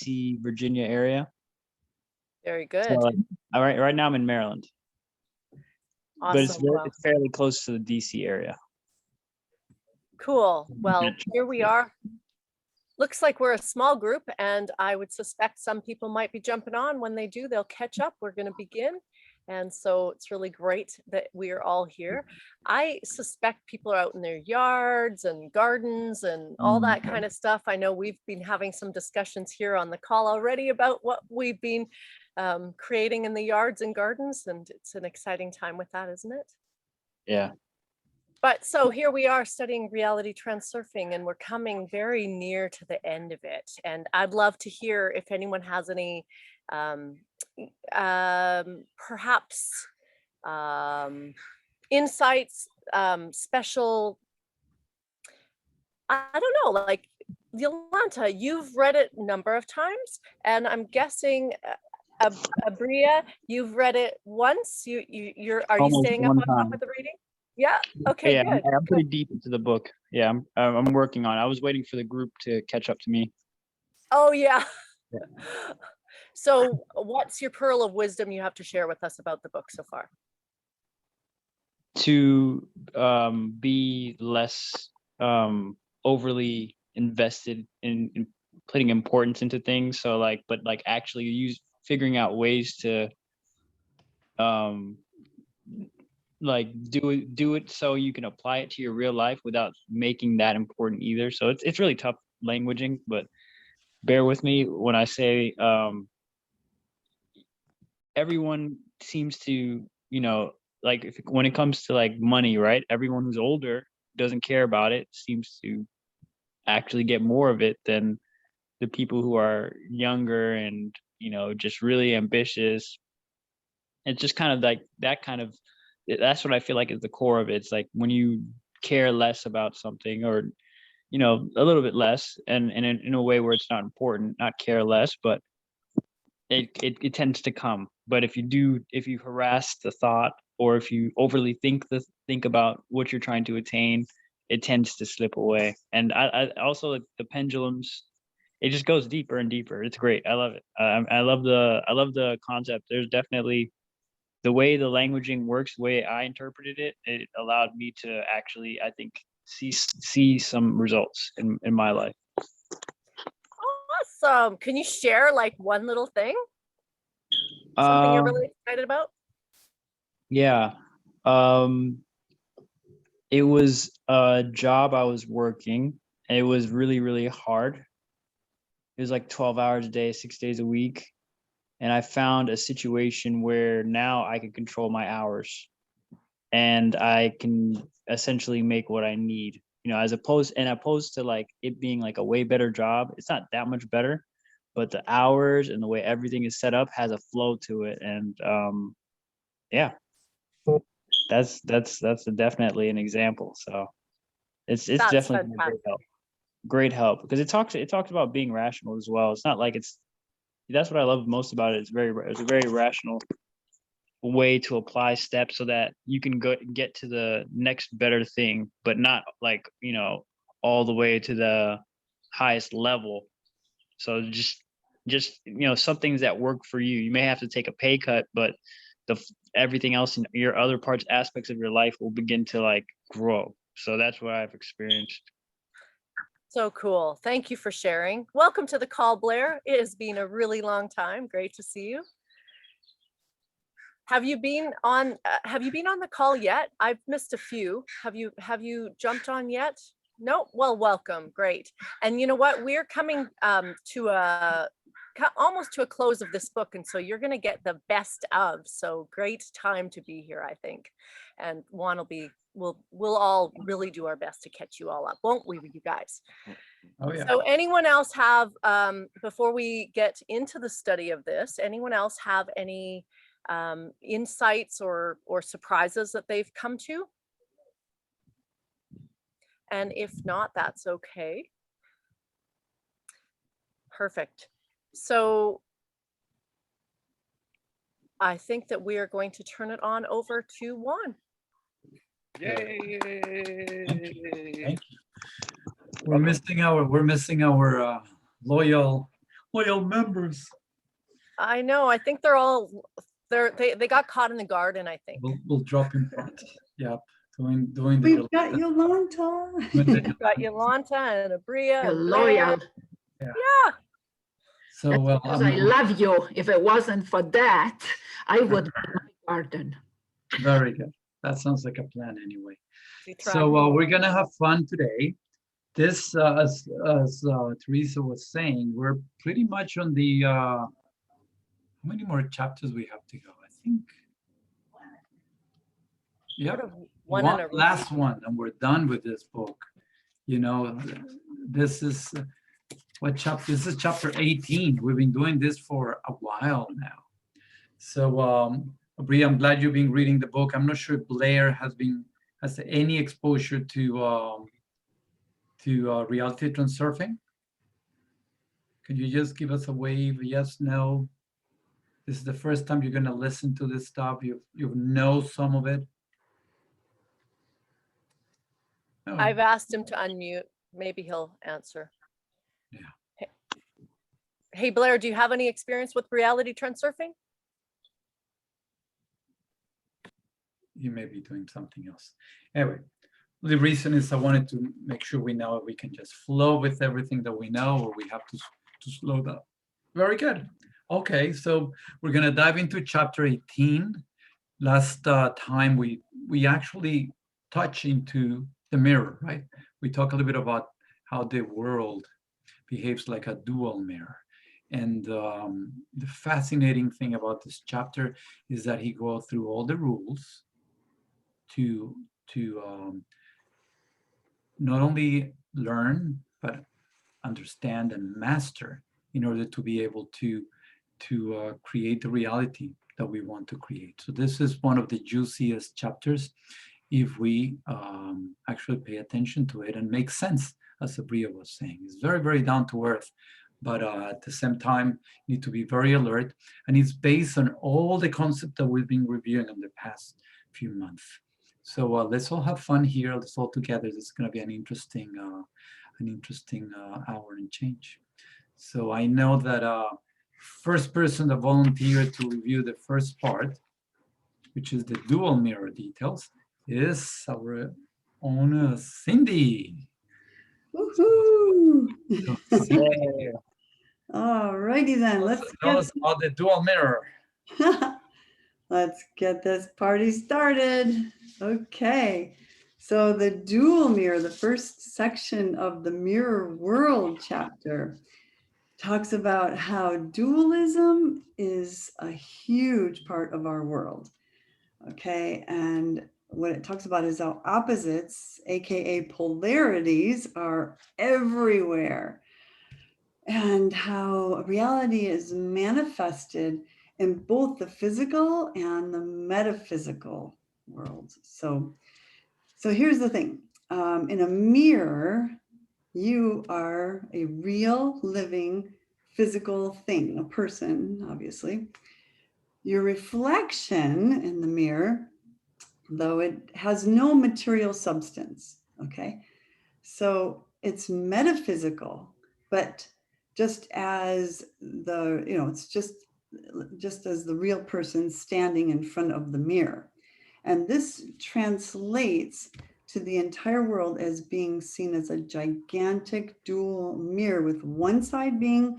DC, Virginia area. Very good. So right now I'm in Maryland. Awesome. But it's fairly close to the DC area. Cool. Well, here we are. Looks like we're a small group, and I would suspect some people might be jumping on. When they do, they'll catch up. We're going to begin. And so it's really great that we are all here. I suspect people are out in their yards and gardens and all that kind of stuff. I know we've been having some discussions here on the call already about what we've been creating in the yards and gardens, and it's an exciting time with that, isn't it? Yeah. But so here we are studying reality transurfing, and we're coming very near to the end of it. And I'd love to hear if anyone has any perhaps insights, special, I don't know, like Yolanta, you've read it a number of times, and I'm guessing Abria, you've read it once. Are you staying up on top of the reading? Yeah. Okay. Yeah, good. I'm pretty deep into the book. Yeah, I'm working on it. I was waiting for the group to catch up to me. Oh yeah. So, what's your pearl of wisdom you have to share with us about the book so far? To be less overly invested in putting importance into things. So but actually figuring out ways to do it so you can apply it to your real life without making that important either. So it's really tough languaging, but bear with me when I say everyone seems to, when it comes to money, right? Everyone who's older doesn't care about it, seems to actually get more of it than the people who are younger and, just really ambitious. It's just kind of that's what I feel like is the core of it. It's like when you care less about something, or, a little bit less, and in a way where it's not important, not care less, but it tends to come. But if you harass the thought, or if you overly think about what you're trying to attain, it tends to slip away. And I also, the pendulums, it just goes deeper and deeper. It's great. I love it. I love the concept. There's definitely the way the languaging works, the way I interpreted it, it allowed me to actually, I think, see some results in my life. Awesome. Can you share one little thing? Something you're really excited about? Yeah. It was a job I was working, and it was really, really hard. It was 12 hours a day, 6 days a week. And I found a situation where now I can control my hours, and I can essentially make what I need, as opposed to it being a way better job. It's not that much better, but the hours and the way everything is set up has a flow to it. And yeah, that's definitely an example. So it's definitely a great help because it talks about being rational as well. It's not that's what I love most about it. It's a very rational way to apply steps so that you can get to the next better thing, but not all the way to the highest level. So just some things that work for you. You may have to take a pay cut, but everything else in your other aspects of your life will begin to grow. So that's what I've experienced. So cool. Thank you for sharing. Welcome to the call, Blair. It has been a really long time. Great to see you. Have you been on the call yet? I've missed a few. Have you jumped on yet? No? Well, welcome. Great. And you know what? We're coming almost to a close of this book, and so you're going to get the best of. So great time to be here, I think. And Juan we'll all really do our best to catch you all up, won't we, you guys? Oh yeah. So anyone else have, before we get into the study of this, anyone else have any insights or surprises that they've come to? And if not, that's okay. Perfect. So I think that we are going to turn it on over to Juan. Yay! Thank you. We're missing our loyal loyal members. I know. I think they're all they got caught in the garden, I think. We'll drop in front. Yep. Doing the We've got Yolanta. We've got Yolanta and Abria. You're and loyal. Blair. Yeah. So well, Because I love you. If it wasn't for that, I would be in my garden. very good. That sounds like a plan anyway. We tried. So we're gonna have fun today. This, as Teresa was saying, we're pretty much on the. How many more chapters we have to go? I think. Yep. One One and a last one, and we're done with this book. You know, this is what chapter? This is chapter 18. We've been doing this for a while now. So, Bria, I'm glad you've been reading the book. I'm not sure if Blair has any exposure to reality transurfing. Could you just give us a wave? Yes, no. This is the first time you're going to listen to this stuff. You know some of it. No. I've asked him to unmute. Maybe he'll answer. Yeah. Hey, Blair, do you have any experience with reality transurfing? You may be doing something else. Anyway, the reason is I wanted to make sure we know if we can just flow with everything that we know, or we have to slow down. Very good. Okay, so we're going to dive into chapter 18. Last time we actually touch into the mirror, right? We talk a little bit about how the world behaves like a dual mirror. And the fascinating thing about this chapter is that he goes through all the rules to not only learn, but understand and master in order to be able to create the reality that we want to create. So this is one of the juiciest chapters if we actually pay attention to it and make sense, as Abria was saying. It's very, very down to earth, but at the same time, you need to be very alert. And it's based on all the concepts that we've been reviewing in the past few months. So let's all have fun here. Let's all together. This is going to be an interesting hour and change. So I know that first person that volunteered to review the first part, which is the dual mirror details, is our own Cindy. Woohoo! So, Cindy, All righty then, tell us about the dual mirror. Let's get this party started. Okay, so the dual mirror, the first section of the mirror world chapter, talks about how dualism is a huge part of our world. Okay, and what it talks about is how opposites, aka polarities, are everywhere, and how reality is manifested in both the physical and the metaphysical worlds. So here's the thing. In a mirror, you are a real, living, physical thing, a person, obviously. Your reflection in the mirror, though, it has no material substance, okay? So it's metaphysical, but just as it's just as the real person standing in front of the mirror. And this translates to the entire world as being seen as a gigantic dual mirror, with one side being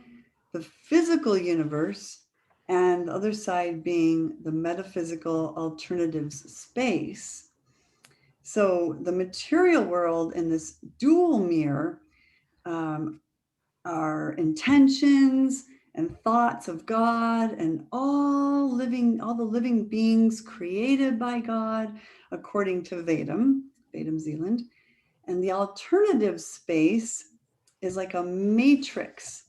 the physical universe and the other side being the metaphysical alternatives space. So the material world in this dual mirror are intentions and thoughts of God and all the living beings created by God, according to Vedam Zealand. And the alternative space is like a matrix.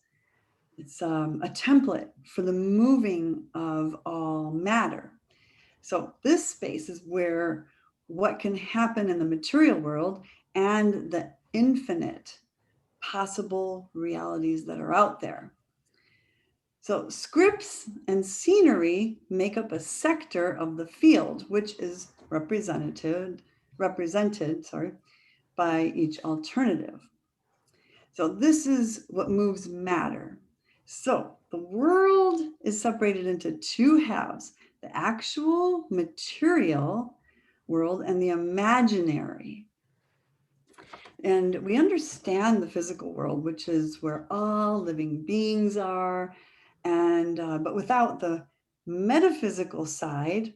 It's a template for the moving of all matter. So this space is where what can happen in the material world and the infinite possible realities that are out there. So scripts and scenery make up a sector of the field, which is represented by each alternative. So this is what moves matter. So the world is separated into two halves, the actual material world and the imaginary. And we understand the physical world, which is where all living beings are. And but without the metaphysical side,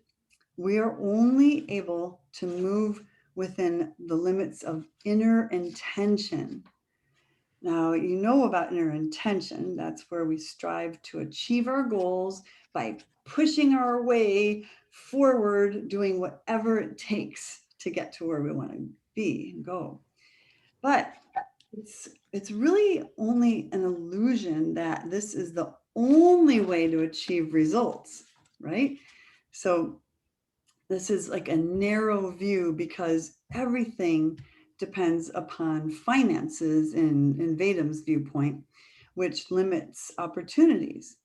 we are only able to move within the limits of inner intention. Now, you know about inner intention. That's where we strive to achieve our goals by pushing our way forward, doing whatever it takes to get to where we want to be and go. But it's really only an illusion that this is the only way to achieve results, right? So this is like a narrow view because everything depends upon finances in Vedam's viewpoint, which limits opportunities.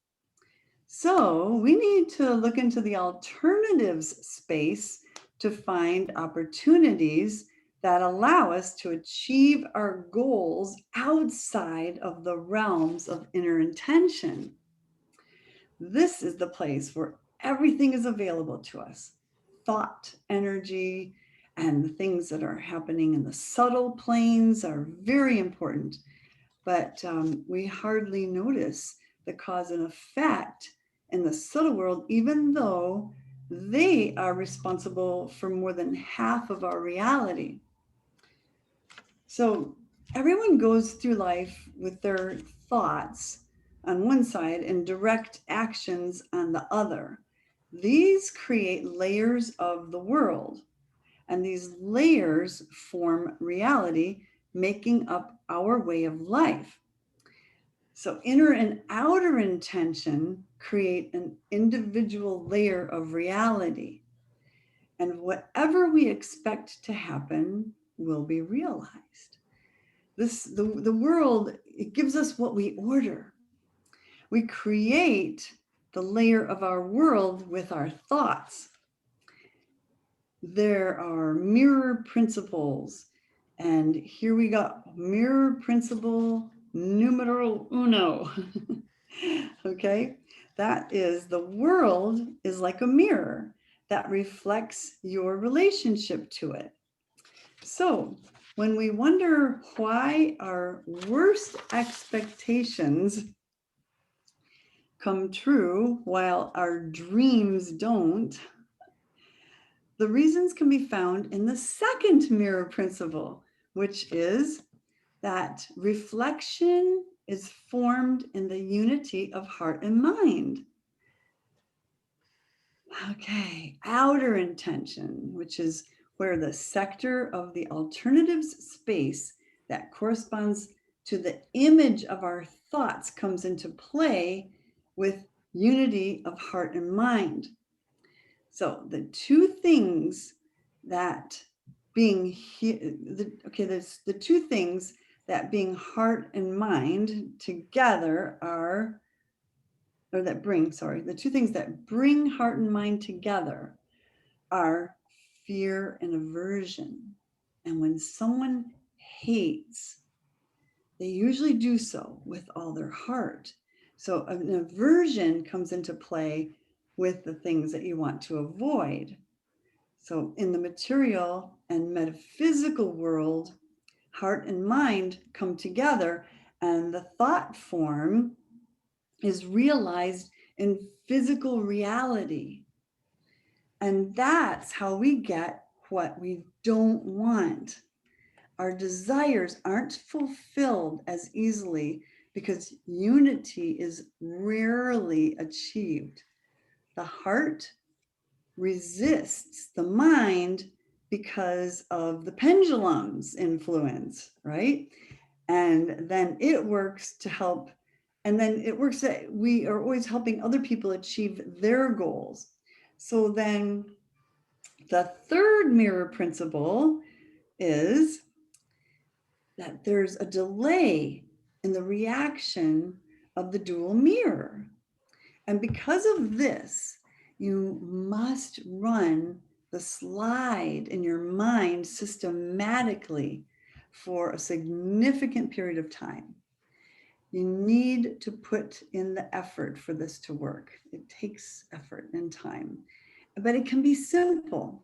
So we need to look into the alternatives space to find opportunities that allow us to achieve our goals outside of the realms of inner intention. This is the place where everything is available to us. Thought, energy, and the things that are happening in the subtle planes are very important, but we hardly notice the cause and effect in the subtle world, even though they are responsible for more than half of our reality. So everyone goes through life with their thoughts on one side and direct actions on the other. These create layers of the world, and these layers form reality, making up our way of life. So inner and outer intention create an individual layer of reality, and whatever we expect to happen will be realized. The world, it gives us what we order. We create the layer of our world with our thoughts. There are mirror principles. And here we go, mirror principle numero uno. Okay, that is the world is like a mirror that reflects your relationship to it. So when we wonder why our worst expectations come true while our dreams don't, the reasons can be found in the second mirror principle, which is that reflection is formed in the unity of heart and mind. Okay, outer intention, which is where the sector of the alternatives space that corresponds to the image of our thoughts comes into play with unity of heart and mind. So the two things that being there's the two things that being heart and mind together are, or that bring, sorry, the two things that bring heart and mind together are fear and aversion. And when someone hates, they usually do so with all their heart. So an aversion comes into play with the things that you want to avoid. So in the material and metaphysical world, heart and mind come together, and the thought form is realized in physical reality. And that's how we get what we don't want. Our desires aren't fulfilled as easily because unity is rarely achieved. The heart resists the mind because of the pendulum's influence, right? And then it works to help, and then it works that we are always helping other people achieve their goals. So then the third mirror principle is that there's a delay in the reaction of the dual mirror. And because of this, you must run the slide in your mind systematically for a significant period of time. You need to put in the effort for this to work. It takes effort and time, but it can be simple.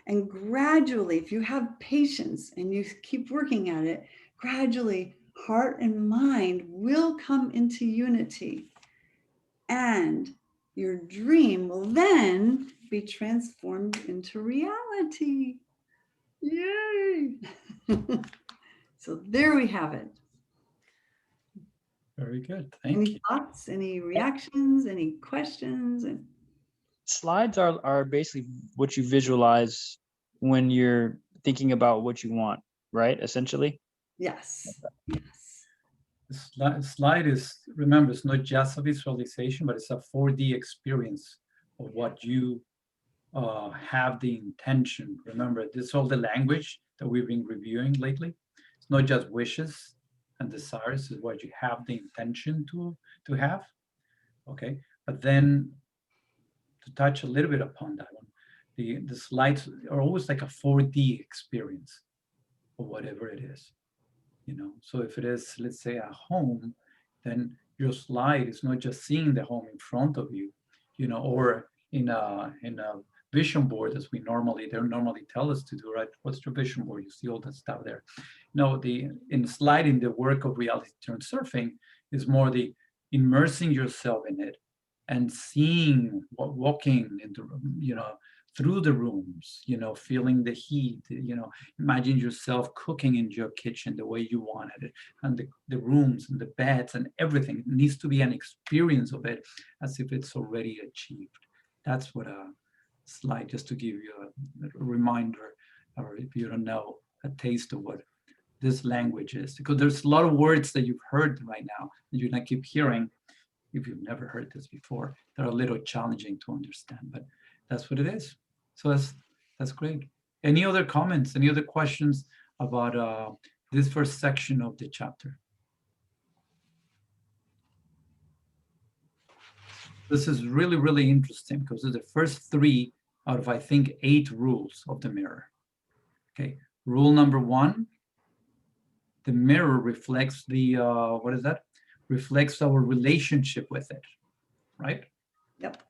And gradually, if you have patience and you keep working at it, gradually heart and mind will come into unity. And your dream will then be transformed into reality. Yay! So there we have it. Very good. Thank Any you. thoughts, any reactions, any questions? And Slides are basically what you visualize when you're thinking about what you want, right? Essentially. yes, yes. The slide is, remember, it's not just a visualization, but it's a 4D experience of what you have the intention. Remember, this is all the language that we've been reviewing lately. It's not just wishes and desires, it's what you have the intention to have. Okay, but then to touch a little bit upon that one, the slides are always like a 4D experience of whatever it is. You know, so if it is, let's say, a home, then your slide is not just seeing the home in front of you, you know, or in a vision board, as they normally tell us to do, right? What's your vision board? You see all that stuff there. No, in sliding, the work of reality transurfing is more the immersing yourself in it and seeing walking into, you know, through the rooms, you know, feeling the heat, you know, imagine yourself cooking in your kitchen the way you wanted it, and the rooms and the beds and everything. It needs to be an experience of it as if it's already achieved. That's what a slide, just to give you a reminder, or if you don't know, a taste of what this language is. Because there's a lot of words that you've heard right now that you're gonna keep hearing if you've never heard this before. They're a little challenging to understand, but that's what it is. So that's great. Any other comments, any other questions about this first section of the chapter? This is really, really interesting because it's the first 3 out of, I think, 8 rules of the mirror. Okay, rule number 1, the mirror reflects the, what is that? Reflects our relationship with it, right? Yep.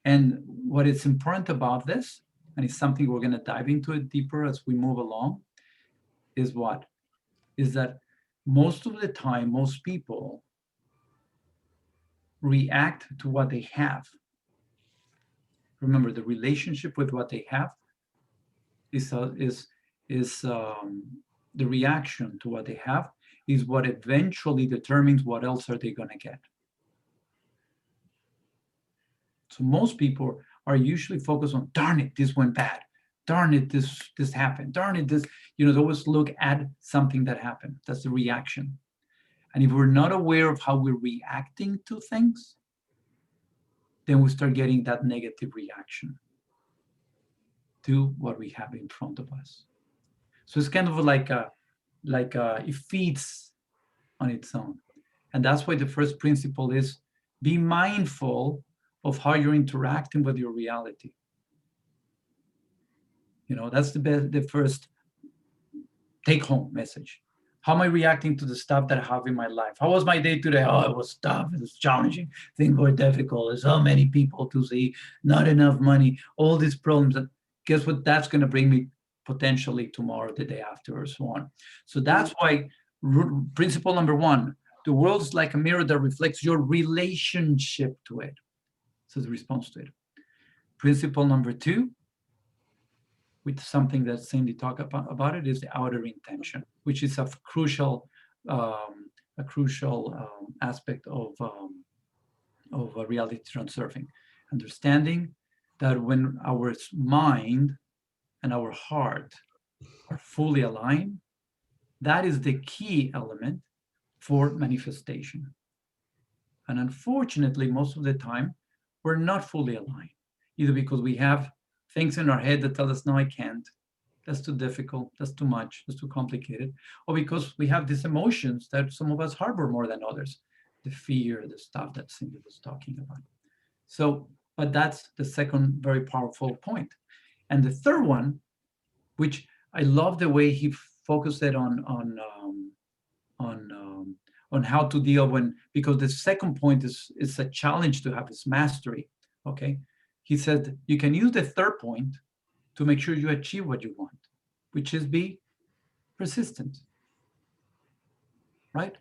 And what is important about this, and it's something we're going to dive into it deeper as we move along, is what? Is that most of the time, most people react to what they have. Remember, the relationship with what they have is the reaction to what they have is what eventually determines what else are they going to get. So most people are usually focused on, darn it, this went bad. Darn it, this happened. Darn it, this, you know, they always look at something that happened. That's the reaction. And if we're not aware of how we're reacting to things, then we start getting that negative reaction to what we have in front of us. So it's kind of like it feeds on its own. And that's why the first principle is be mindful of how you're interacting with your reality. You know, that's the first take-home message. How am I reacting to the stuff that I have in my life? How was my day today? Oh, it was tough. It was challenging. Things were difficult. There's so many people to see, not enough money, all these problems. And guess what? That's going to bring me potentially tomorrow, the day after, or so on. So that's why principle number 1, the world's like a mirror that reflects your relationship to it. So the response to it. Principle number 2, with something that Cindy talked about it, is the outer intention, which is a crucial aspect of reality transurfing. Understanding that when our mind and our heart are fully aligned, that is the key element for manifestation. And unfortunately, most of the time, we're not fully aligned, either because we have things in our head that tell us, no, I can't. That's too difficult. That's too much. That's too complicated. Or because we have these emotions that some of us harbor more than others. The fear, the stuff that Cindy was talking about. So, but that's the second very powerful point. And the third one, which I love the way he focused it on on how to deal when, because the second point is a challenge to have, is mastery, okay? He said you can use the third point to make sure you achieve what you want, which is be persistent, right?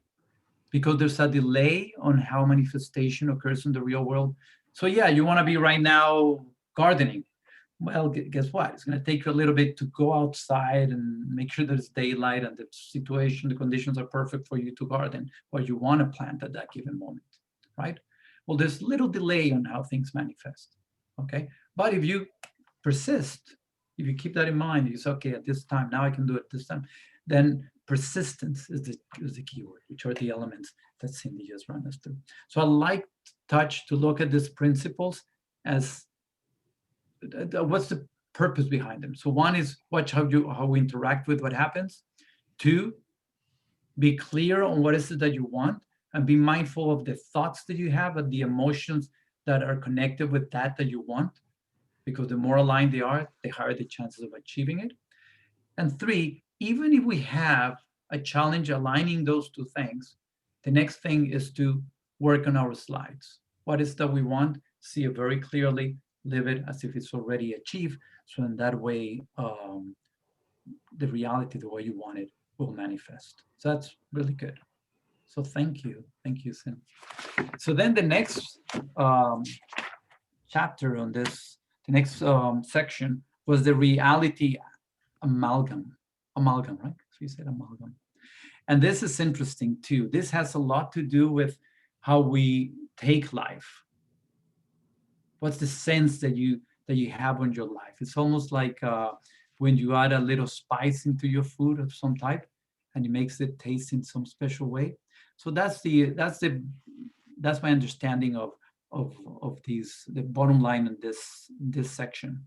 Because there's a delay on how manifestation occurs in the real world. So yeah, you want to be right now gardening. Well, guess what? It's going to take you a little bit to go outside and make sure there's daylight and the situation, the conditions are perfect for you to garden what you want to plant at that given moment, right? Well, there's little delay on how things manifest, okay? But if you persist, if you keep that in mind, you say, okay, at this time, now I can do it this time, then persistence is the key word, which are the elements that Cindy just ran us through. So I like Touch to look at these principles as what's the purpose behind them. So one is watch how we interact with what happens. Two, be clear on what is it that you want and be mindful of the thoughts that you have and the emotions that are connected with that you want, because the more aligned they are, the higher the chances of achieving it. And three, even if we have a challenge aligning those two things, the next thing is to work on our slides. What is that we want? See it very clearly, live it as if it's already achieved. So in that way, the reality, the way you want it, will manifest. So that's really good. So thank you, Sim. So then the next chapter on this, the next section was the reality amalgam, right? So you said amalgam. And this is interesting too. This has a lot to do with how we take life. What's the sense that you have on your life? It's almost like when you add a little spice into your food of some type, and it makes it taste in some special way. So that's my understanding of these, the bottom line in this section.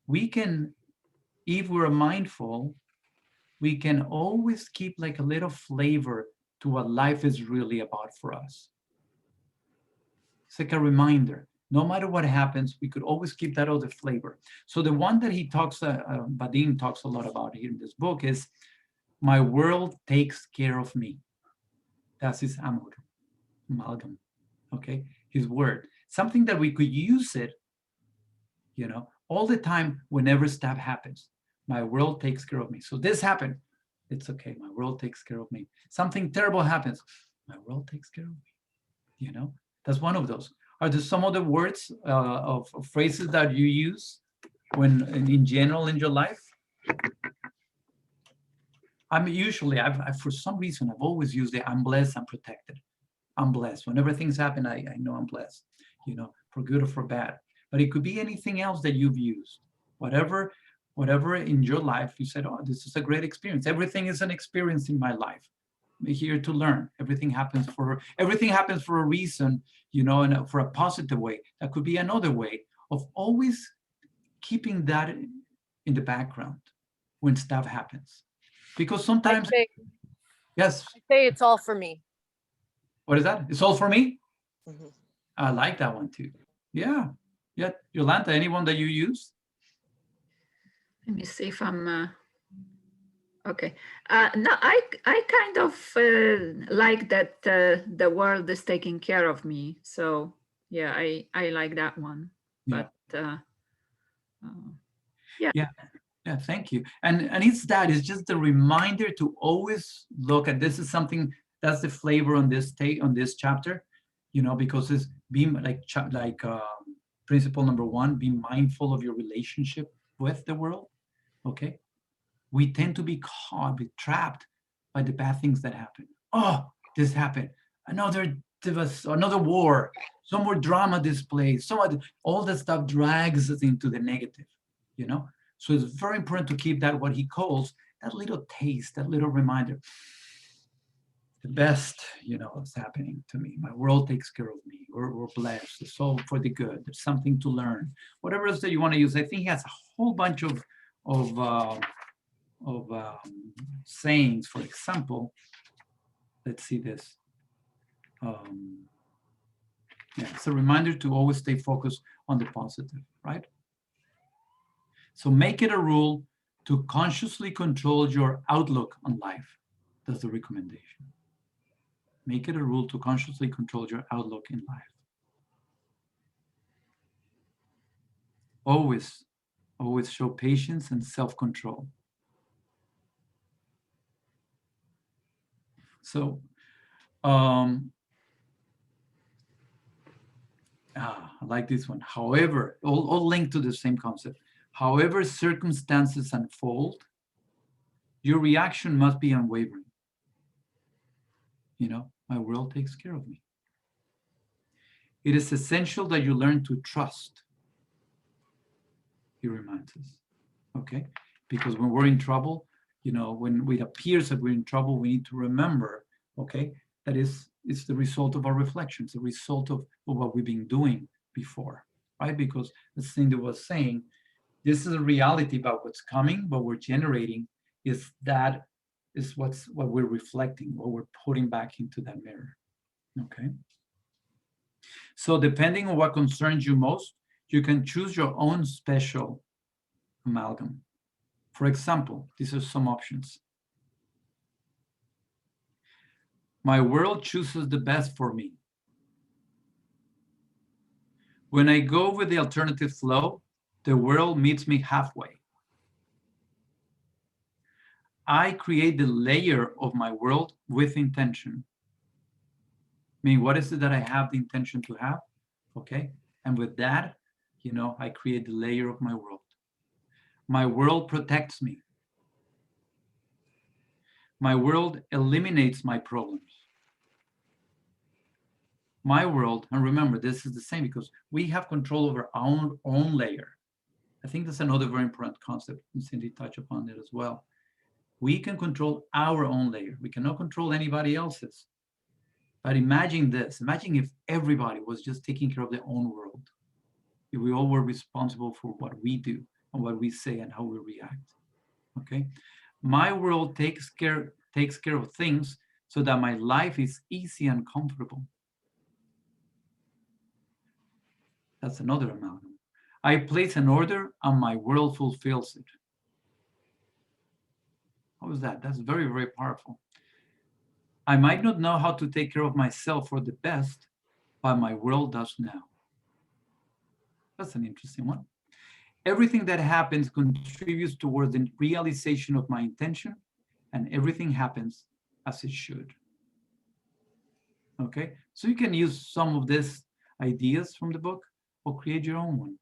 We can, if we're mindful, we can always keep like a little flavor to what life is really about for us. It's like a reminder. No matter what happens, we could always keep that other flavor. So the one that he talks, Vadim talks a lot about here in this book is, my world takes care of me. That's his amalgam, okay? His word. Something that we could use it, all the time whenever stuff happens. My world takes care of me. So this happened. It's okay. My world takes care of me. Something terrible happens. My world takes care of me. That's one of those. Are there some other words of phrases that you use when in general in your life? Usually, for some reason, I've always used the I'm blessed, I'm protected. I'm blessed. Whenever things happen, I know I'm blessed, for good or for bad. But it could be anything else that you've used. Whatever in your life, you said, oh, this is a great experience. Everything is an experience in my life. I'm here to learn. Everything happens for a reason, and for a positive way. That could be another way of always keeping that in the background when stuff happens. Because sometimes, yes. I say it's all for me. What is that? It's all for me? Mm-hmm. I like that one too. Yeah. Yolanda, anyone that you use? Let me see if I'm okay. No, I kind of like that the world is taking care of me. So yeah, I like that one. Yeah. But Yeah, thank you. And it's just the reminder to always look at this. Is something that's the flavor on this chapter, because it's being like principle number 1, be mindful of your relationship with the world. Okay, we tend to be trapped by the bad things that happen. Oh, this happened. There was another war, some more drama displays, all that stuff drags us into the negative, So it's very important to keep that, what he calls, that little taste, that little reminder. The best, is happening to me. My world takes care of me. We're blessed. It's all for the good. There's something to learn. Whatever else that you want to use. I think he has a whole bunch of sayings. For example, let's see this. It's a reminder to always stay focused on the positive, right? So make it a rule to consciously control your outlook on life. That's the recommendation. Make it a rule to consciously control your outlook in life. Always, always show patience and self-control. So, I like this one. However, all linked to the same concept. However circumstances unfold, your reaction must be unwavering. You know, my world takes care of me. It is essential that you learn to trust, he reminds us, okay? Because when we're in trouble, you know, when it appears that we're in trouble, we need to remember, okay, that it's the result of our reflections, the result of what we've been doing before, right? Because as Cindy was saying, this is a reality about what's coming, what we're generating is what we're reflecting, what we're putting back into that mirror, okay? So depending on what concerns you most, you can choose your own special amalgam. For example, these are some options. My world chooses the best for me. When I go with the alternative flow, the world meets me halfway. I create the layer of my world with intention. I mean, what is it that I have the intention to have? Okay. And with that, you know, I create the layer of my world. My world protects me. My world eliminates my problems. My world, and remember, this is the same because we have control over our own layer. I think that's another very important concept, and Cindy touched upon it as well. We can control our own layer. We cannot control anybody else's. But imagine this. Imagine if everybody was just taking care of their own world. If we all were responsible for what we do and what we say and how we react. Okay? My world takes care of things so that my life is easy and comfortable. That's another amalgam. I place an order and my world fulfills it. How is that? That's very, very powerful. I might not know how to take care of myself for the best, but my world does now. That's an interesting one. Everything that happens contributes towards the realization of my intention, and everything happens as it should. Okay, so you can use some of these ideas from the book or create your own one.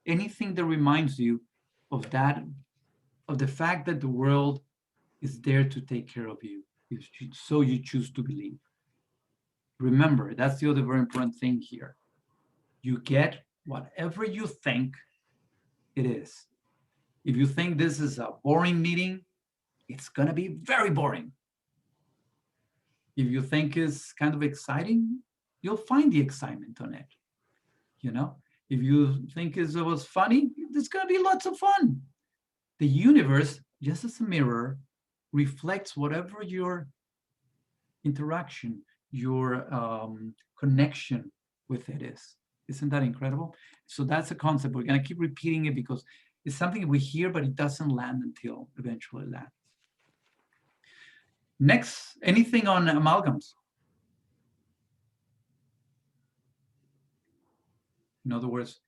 Anything that reminds you of that, of the fact that the world is there to take care of you, so you choose to believe. Remember, that's the other very important thing here. You get whatever you think it is. If you think this is a boring meeting, it's gonna be very boring. If you think it's kind of exciting, you'll find the excitement on it. You know, if you think it was funny, there's gonna be lots of fun. The universe, just as a mirror, reflects whatever your interaction, your connection with it is. Isn't that incredible? So that's a concept. We're going to keep repeating it because it's something we hear, but it doesn't land until eventually it lands. Next, anything on amalgams? In other words,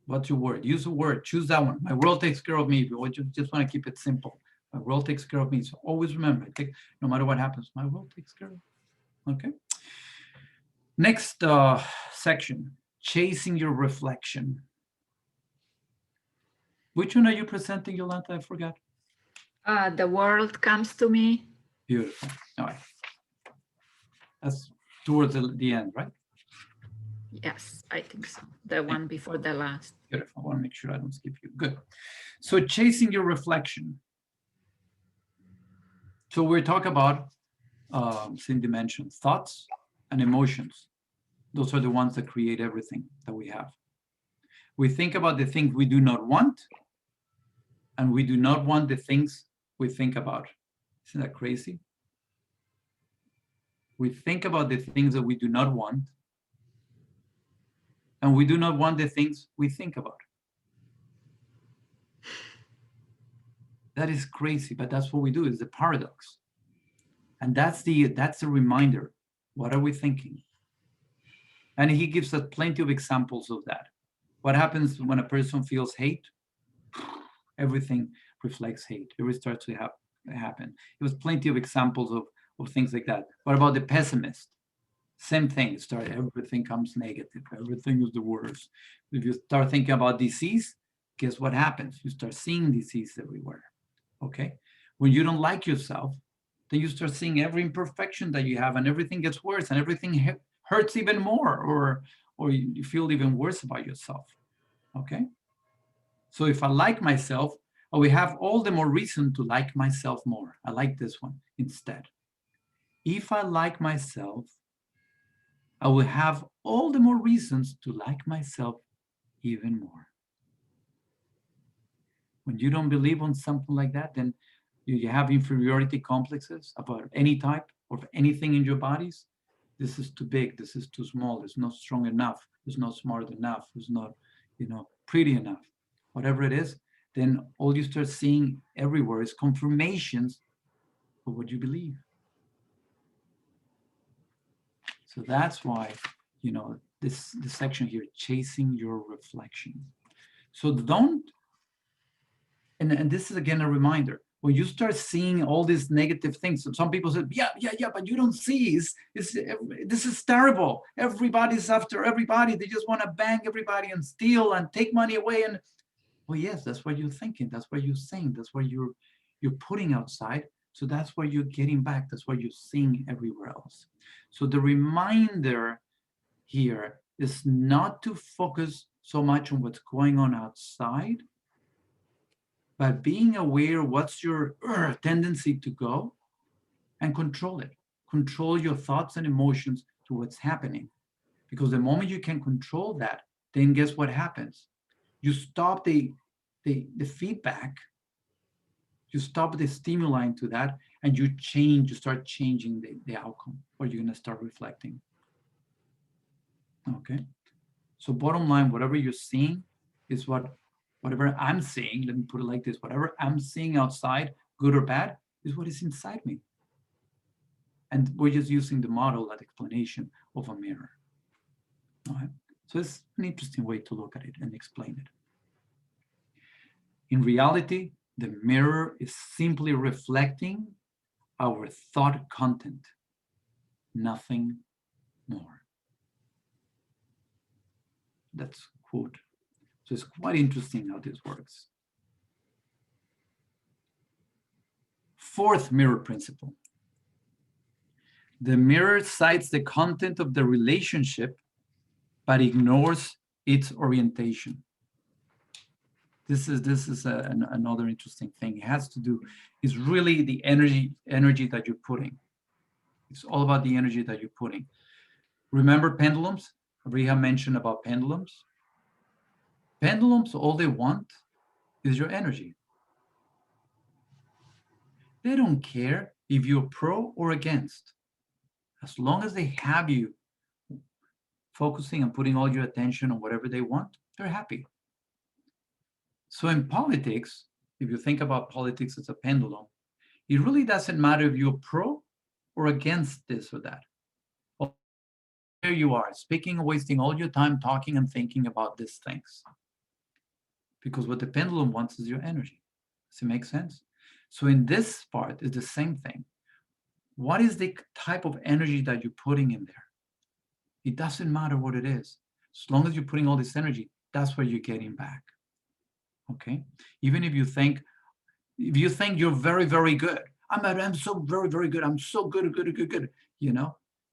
what's your word? Use a word. Choose that one. My world takes care of me. If you just want to keep it simple. My world takes care of me. So always remember, no matter what happens, my world takes care of me. Okay. Next section, chasing your reflection. Which one are you presenting, Yolanda? I forgot. The world comes to me. Beautiful. All right. That's towards the end, right? Yes, I think so. The one before the last. Beautiful. I want to make sure I don't skip you. Good. So chasing your reflection. So we're talking about Cindy mentioned thoughts and emotions. Those are the ones that create everything that we have. We think about the things we do not want, and we do not want the things we think about. Isn't that crazy? We think about the things that we do not want, and we do not want the things we think about. That is crazy, but that's what we do. It's the paradox. And that's the reminder What are we thinking? And he gives us plenty of examples of that. What happens when a person feels hate? Everything reflects hate. It starts to happen. There was plenty of examples of things like that. What about the pessimist? Same thing. Everything comes negative. Everything is the worst. If you start thinking about disease, guess what happens? You start seeing disease everywhere. Okay? When you don't like yourself, then you start seeing every imperfection that you have, and everything gets worse, and everything hurts even more, or you feel even worse about yourself. Okay? So if I like myself, I will have all the more reason to like myself more. I like this one instead. If I like myself, I will have all the more reasons to like myself even more. When you don't believe on something like that, then you have inferiority complexes about any type or anything in your bodies. This is too big, this is too small, it's not strong enough, it's not smart enough, it's not, pretty enough. Whatever it is, then all you start seeing everywhere is confirmations of what you believe. So that's why, this section here, chasing your reflection. So don't, and this is again a reminder, when you start seeing all these negative things, some people say, yeah, but you don't see, this is terrible. Everybody's after everybody. They just want to bang everybody and steal and take money away. And well, yes, that's what you're thinking. That's what you're saying. That's what you're putting outside. So that's what you're getting back. That's what you're seeing everywhere else. So the reminder here is not to focus so much on what's going on outside, but being aware what's your tendency to go and control it. Control your thoughts and emotions to what's happening. Because the moment you can control that, then guess what happens? You stop the feedback, you stop the stimuli into that, and you start changing the outcome, or you're gonna start reflecting. Okay? So bottom line, whatever you're seeing is whatever I'm seeing, let me put it like this, whatever I'm seeing outside, good or bad, is what is inside me. And we're just using the model, that explanation of a mirror. All right? So it's an interesting way to look at it and explain it. In reality, the mirror is simply reflecting our thought content, nothing more. That's a quote. So it's quite interesting how this works. Fourth mirror principle. The mirror cites the content of the relationship, but ignores its orientation. This is another interesting thing. It has to do, is really the energy that you're putting. It's all about the energy that you're putting. Remember pendulums? Riha mentioned about pendulums. Pendulums, all they want is your energy. They don't care if you're pro or against. As long as they have you focusing and putting all your attention on whatever they want, they're happy. So in politics, if you think about politics as a pendulum, it really doesn't matter if you're pro or against this or that. There you are, speaking and wasting all your time talking and thinking about these things. Because what the pendulum wants is your energy. Does it make sense? So in this part, it's the same thing. What is the type of energy that you're putting in there? It doesn't matter what it is. As long as you're putting all this energy, that's what you're getting back. Okay? Even if you think you're very, very good. I'm so very, very good. I'm so good.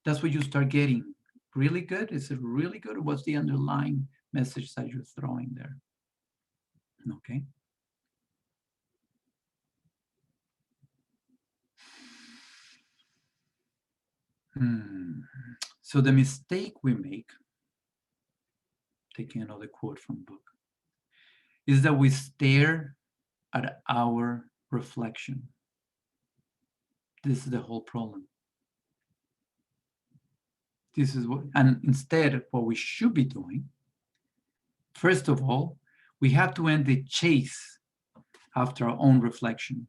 That's what you start getting. Really good? Is it really good? Or what's the underlying message that you're throwing there? Okay. So the mistake we make, taking another quote from the book, is that we stare at our reflection. This is the whole problem. This is what, and instead, what we should be doing, first of all, we have to end the chase after our own reflection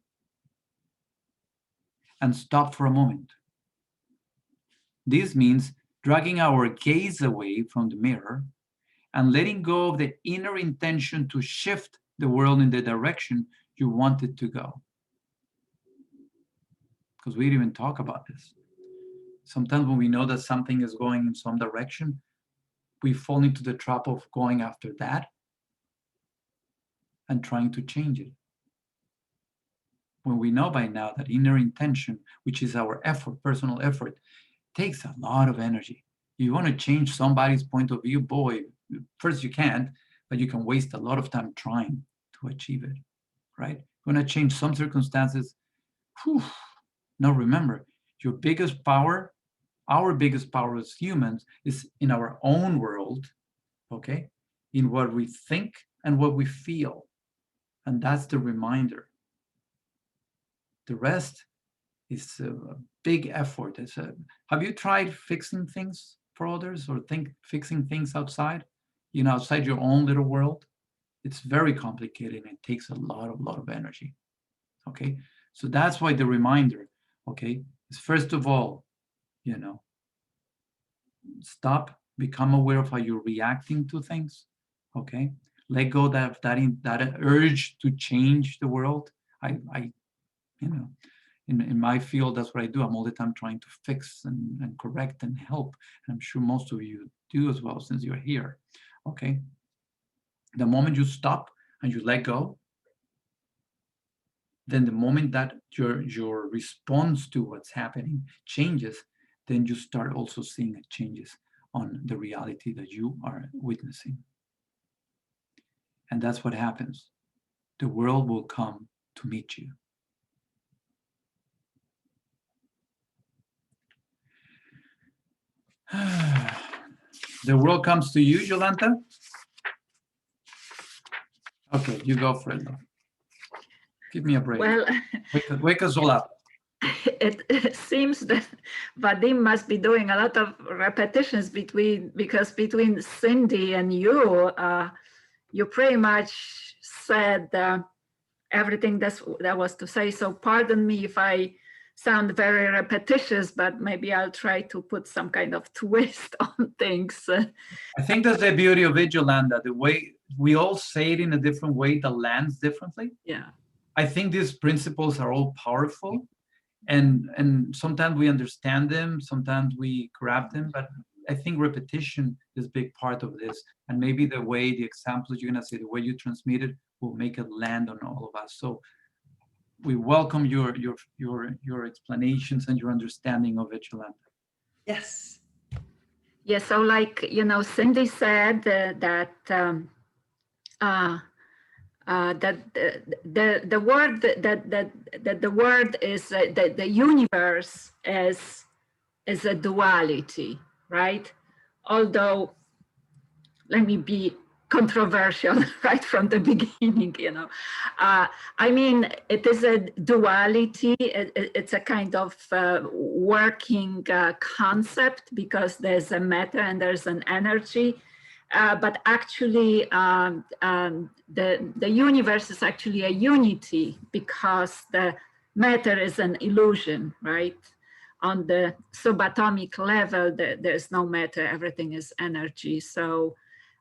and stop for a moment. This means dragging our gaze away from the mirror and letting go of the inner intention to shift the world in the direction you want it to go. Because we didn't even talk about this. Sometimes when we know that something is going in some direction, we fall into the trap of going after that and trying to change it. When we know by now that inner intention, which is our effort, personal effort, takes a lot of energy. You want to change somebody's point of view, boy, first you can't, but you can waste a lot of time trying to achieve it, right? You want to change some circumstances. Whew. Now remember, your biggest power, our biggest power as humans is in our own world, okay? In what we think and what we feel. And that's the reminder. The rest is a big effort. Have you tried fixing things for others or fixing things outside, outside your own little world? It's very complicated and it takes a lot of energy, okay? So that's why the reminder, okay, is first of all, stop, become aware of how you're reacting to things, okay? Let go that urge to change the world. In my field, that's what I do. I'm all the time trying to fix and correct and help. And I'm sure most of you do as well, since you're here, okay? The moment you stop and you let go, then the moment that your response to what's happening changes, then you start also seeing changes on the reality that you are witnessing. And that's what happens. The world will come to meet you. The world comes to you, Yolanta? Okay, you go for it. Give me a break. Well, wake us all up. It seems that Vadim must be doing a lot of repetitions because between Cindy and you, you pretty much said everything that was to say. So pardon me if I sound very repetitious, but maybe I'll try to put some kind of twist on things. I think that's the beauty of it, Yolanda. The way we all say it in a different way that lands differently. Yeah. I think these principles are all powerful, and sometimes we understand them, sometimes we grab them, but I think repetition is a big part of this. And maybe the way, the examples you're gonna say, the way you transmit it will make it land on all of us. So we welcome your explanations and your understanding of it, Yolanda. Yes. Yeah, so like, Cindy said that the word that the word is that the universe is a duality, right? Although, let me be controversial right from the beginning, I mean, it is a duality. It's a kind of working concept because there's a matter and there's an energy. But actually, the universe is actually a unity because the matter is an illusion, right? On the subatomic level, there's no matter, everything is energy. So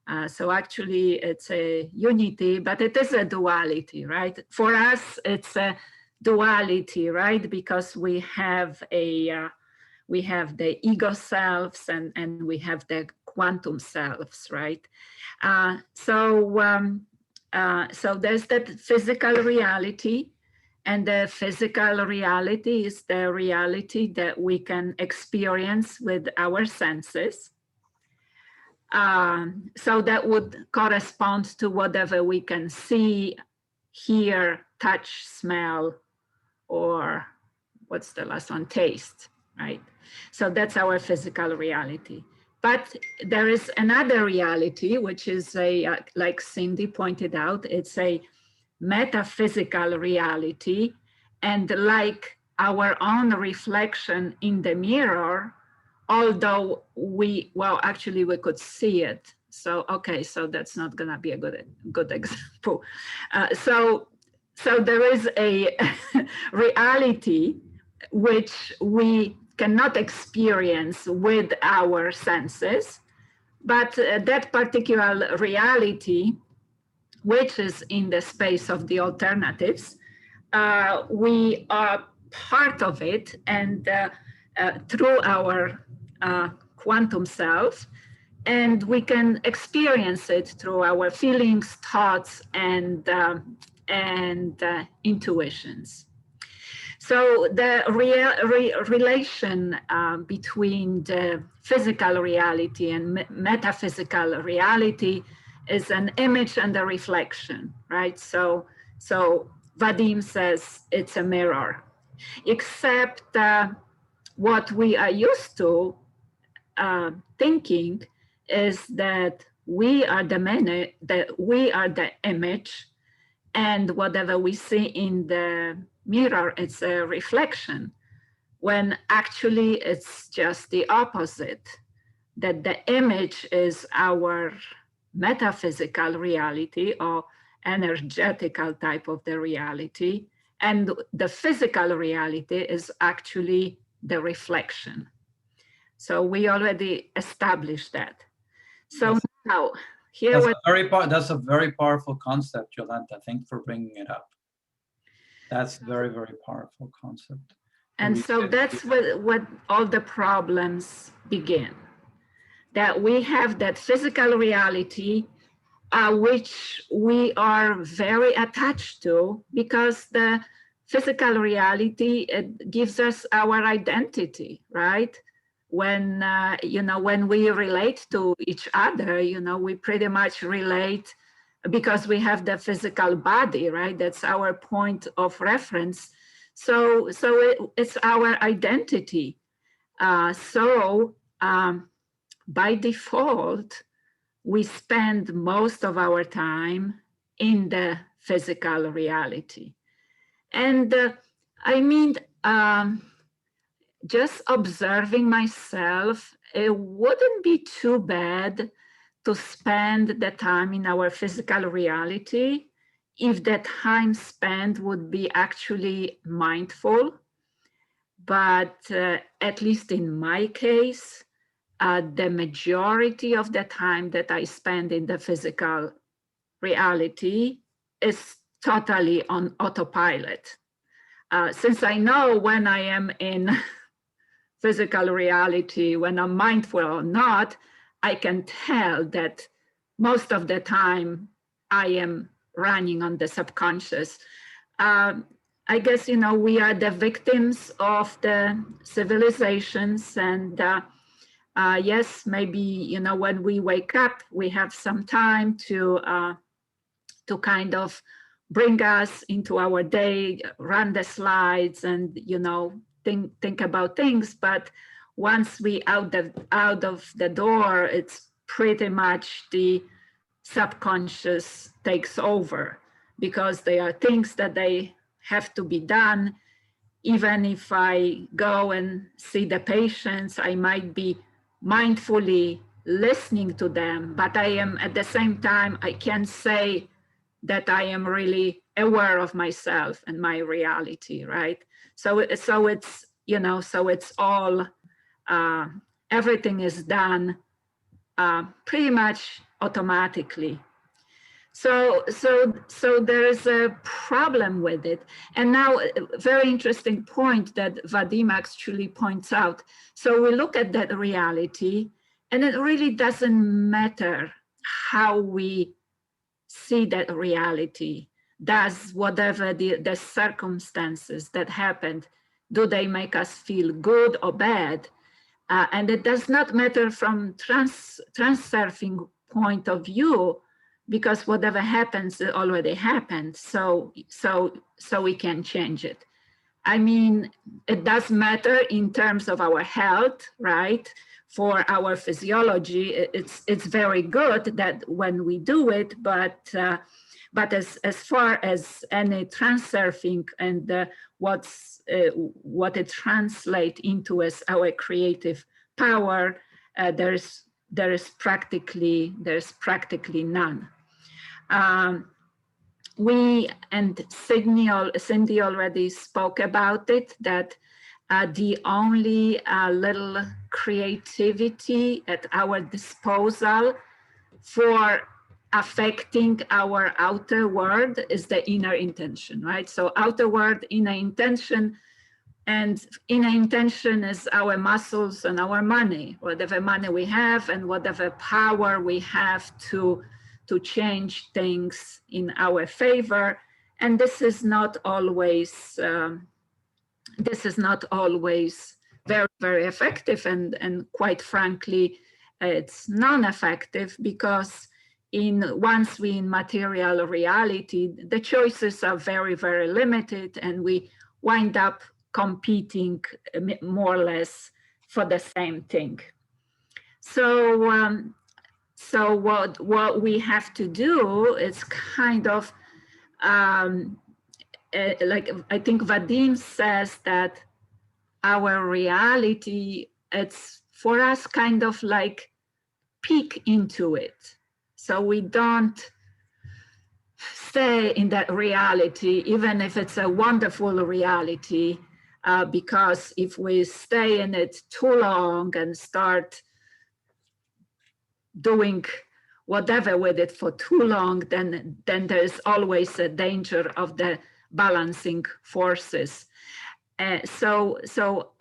actually it's a unity, but it is a duality, right? For us, it's a duality, right? Because we have the ego selves and we have the quantum selves, right? So there's that physical reality, and the physical reality is the reality that we can experience with our senses. So that would correspond to whatever we can see, hear, touch, smell, or what's the last one? Taste, right? So that's our physical reality. But there is another reality, which is like Cindy pointed out, it's a metaphysical reality. And like our own reflection in the mirror, although actually we could see it. So, okay, so that's not gonna be a good example. So there is a reality which we cannot experience with our senses, but that particular reality, which is in the space of the alternatives, we are part of it, and through our quantum self, and we can experience it through our feelings, thoughts, and intuitions. So the relation between the physical reality and metaphysical reality is an image and a reflection, right? So Vadim says it's a mirror, except what we are used to thinking is that we are the image, and whatever we see in the mirror, it's a reflection, when actually it's just the opposite, that the image is our metaphysical reality or energetical type of the reality, and the physical reality is actually the reflection. So we already established that. So Yes. now, here that's a very powerful concept, Yolanta. Thanks for bringing it up. That's very, very powerful concept. and so that's what all the problems begin. That we have that physical reality, which we are very attached to, because the physical reality, it gives us our identity, right? When when we relate to each other, we pretty much relate because we have the physical body, right? That's our point of reference. So it's our identity. By default, we spend most of our time in the physical reality. And just observing myself, it wouldn't be too bad to spend the time in our physical reality if the time spent would be actually mindful. But at least in my case, the majority of the time that I spend in the physical reality is totally on autopilot. Since I know when I am in physical reality, when I'm mindful or not, I can tell that most of the time I am running on the subconscious. I guess, we are the victims of the civilizations, and yes, maybe, when we wake up, we have some time to kind of bring us into our day, run the slides, and think about things. But once we out of the door, it's pretty much the subconscious takes over, because there are things that they have to be done. Even if I go and see the patients, I might be mindfully listening to them, but I am at the same time, I can't say that I am really aware of myself and my reality, right? So it's all, everything is done pretty much automatically. So there is a problem with it. And now, a very interesting point that Vadim actually points out. So we look at that reality, and it really doesn't matter how we see that reality. Does whatever the circumstances that happened, do they make us feel good or bad? And it does not matter from transurfing point of view, because whatever happens, it already happened. So we can change it. I mean, it does matter in terms of our health, right? For our physiology, it's very good that when we do it, but as far as any transurfing and what it translates into as our creative power, there's practically none. We and Cindy already spoke about it, that the only little creativity at our disposal for affecting our outer world is the inner intention, right? So outer world, inner intention, and inner intention is our muscles and our money, whatever money we have and whatever power we have to change things in our favor. And this is not always very, very effective, and quite frankly, it's non-effective, because once we in material reality, the choices are very, very limited, and we wind up competing more or less for the same thing. So, so what we have to do is kind of like, I think Vadim says that our reality, it's for us kind of like peek into it. So we don't stay in that reality, even if it's a wonderful reality, because if we stay in it too long and start doing whatever with it for too long, then there's always a danger of the balancing forces. So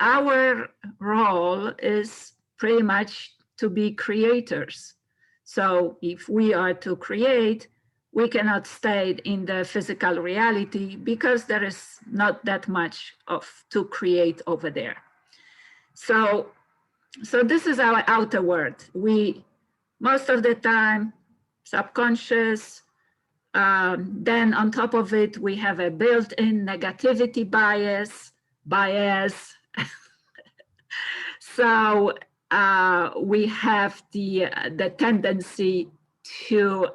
our role is pretty much to be creators. So if we are to create, we cannot stay in the physical reality, because there is not that much to create over there. So this is our outer world. We, most of the time, subconscious. Then on top of it, we have a built-in negativity bias. So we have the tendency to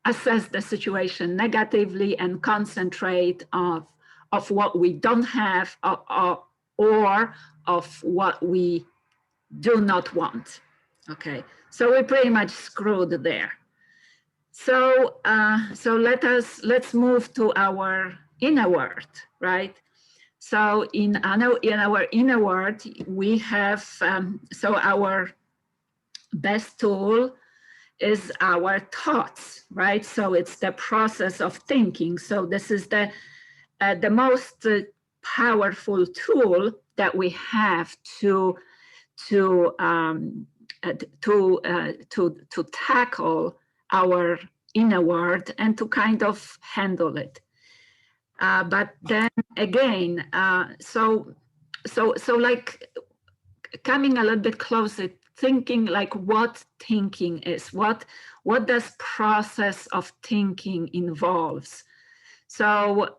assess the situation negatively and concentrate of what we don't have, or of what we do not want. Okay, so we're pretty much screwed there. So let's move to our inner world, right? So in our inner world, we have, so our best tool is our thoughts, right? So it's the process of thinking. So this is the most powerful tool that we have to tackle our inner world and to kind of handle it. But then again, so like coming a little bit closer, thinking like what thinking is, what does process of thinking involves. So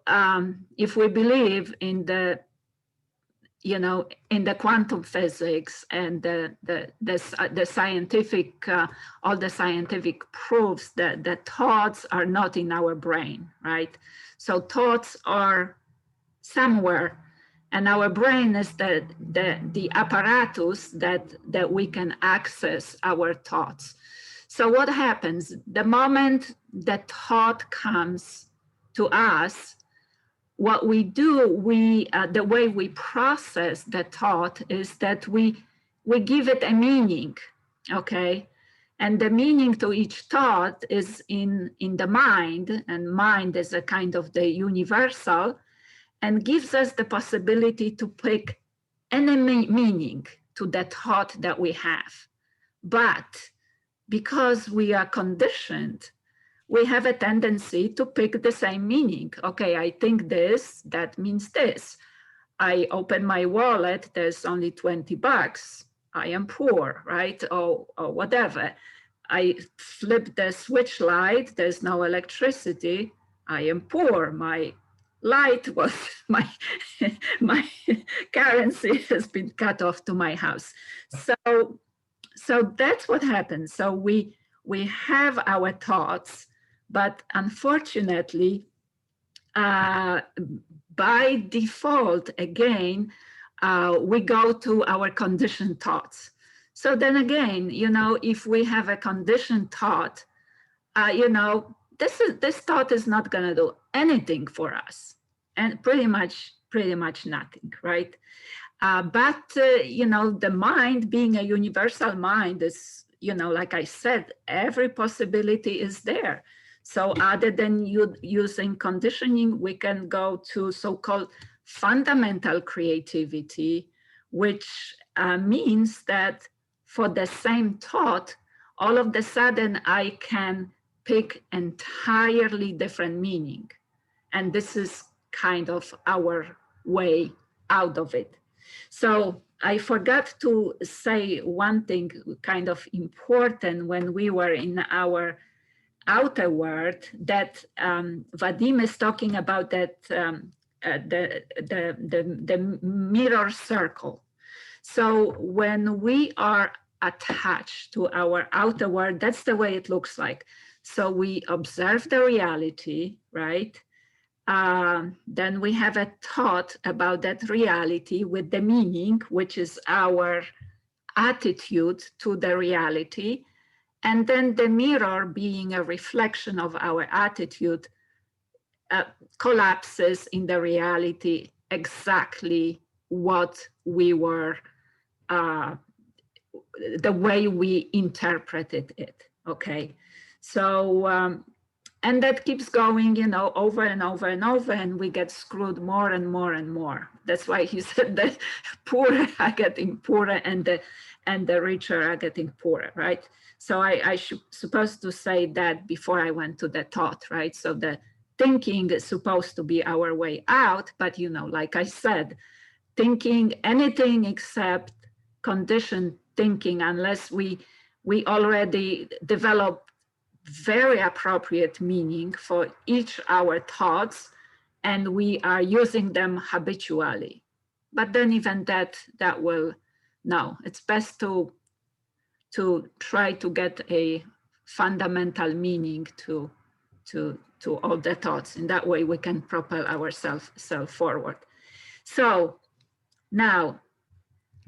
if we believe in the, in the quantum physics and the scientific, all the scientific proofs that the thoughts are not in our brain, right? So thoughts are somewhere, and our brain is the apparatus that we can access our thoughts. So what happens the moment the thought comes to us? What we do, the way we process the thought is that we give it a meaning, okay? And the meaning to each thought is in the mind, and mind is a kind of the universal, and gives us the possibility to pick any meaning to the thought that we have. But because we are conditioned, we have a tendency to pick the same meaning. Okay, I think this, that means this. I open my wallet, there's only 20 bucks. I am poor, right? Or whatever. I flip the switch light, there's no electricity. I am poor. My light was, my currency has been cut off to my house. So that's what happens. So we have our thoughts, but unfortunately, by default, again, we go to our conditioned thoughts. So then again, if we have a conditioned thought, this thought is not going to do anything for us. And pretty much pretty much nothing, right? But the mind, being a universal mind, is, like I said, every possibility is there. So other than using conditioning, we can go to so-called fundamental creativity, which means that for the same thought, all of a sudden I can pick entirely different meaning. And this is kind of our way out of it. So I forgot to say one thing kind of important when we were in our outer world, that Vadim is talking about, that the mirror circle. So when we are attached to our outer world, that's the way it looks like. So we observe the reality, right? Then we have a thought about that reality with the meaning, which is our attitude to the reality. And then the mirror, being a reflection of our attitude, collapses in the reality exactly what we were, the way we interpreted it, okay? So, and that keeps going, over and over and over, and we get screwed more and more and more. That's why he said that poor are getting poorer and the richer are getting poorer, right? So I supposed to say that before I went to the thought, right? So the thinking is supposed to be our way out, but like I said, thinking anything except conditioned thinking, unless we already develop very appropriate meaning for each our thoughts, and we are using them habitually. But then even that will, no, it's best to try to get a fundamental meaning to all the thoughts. In that way we can propel ourselves forward. So now,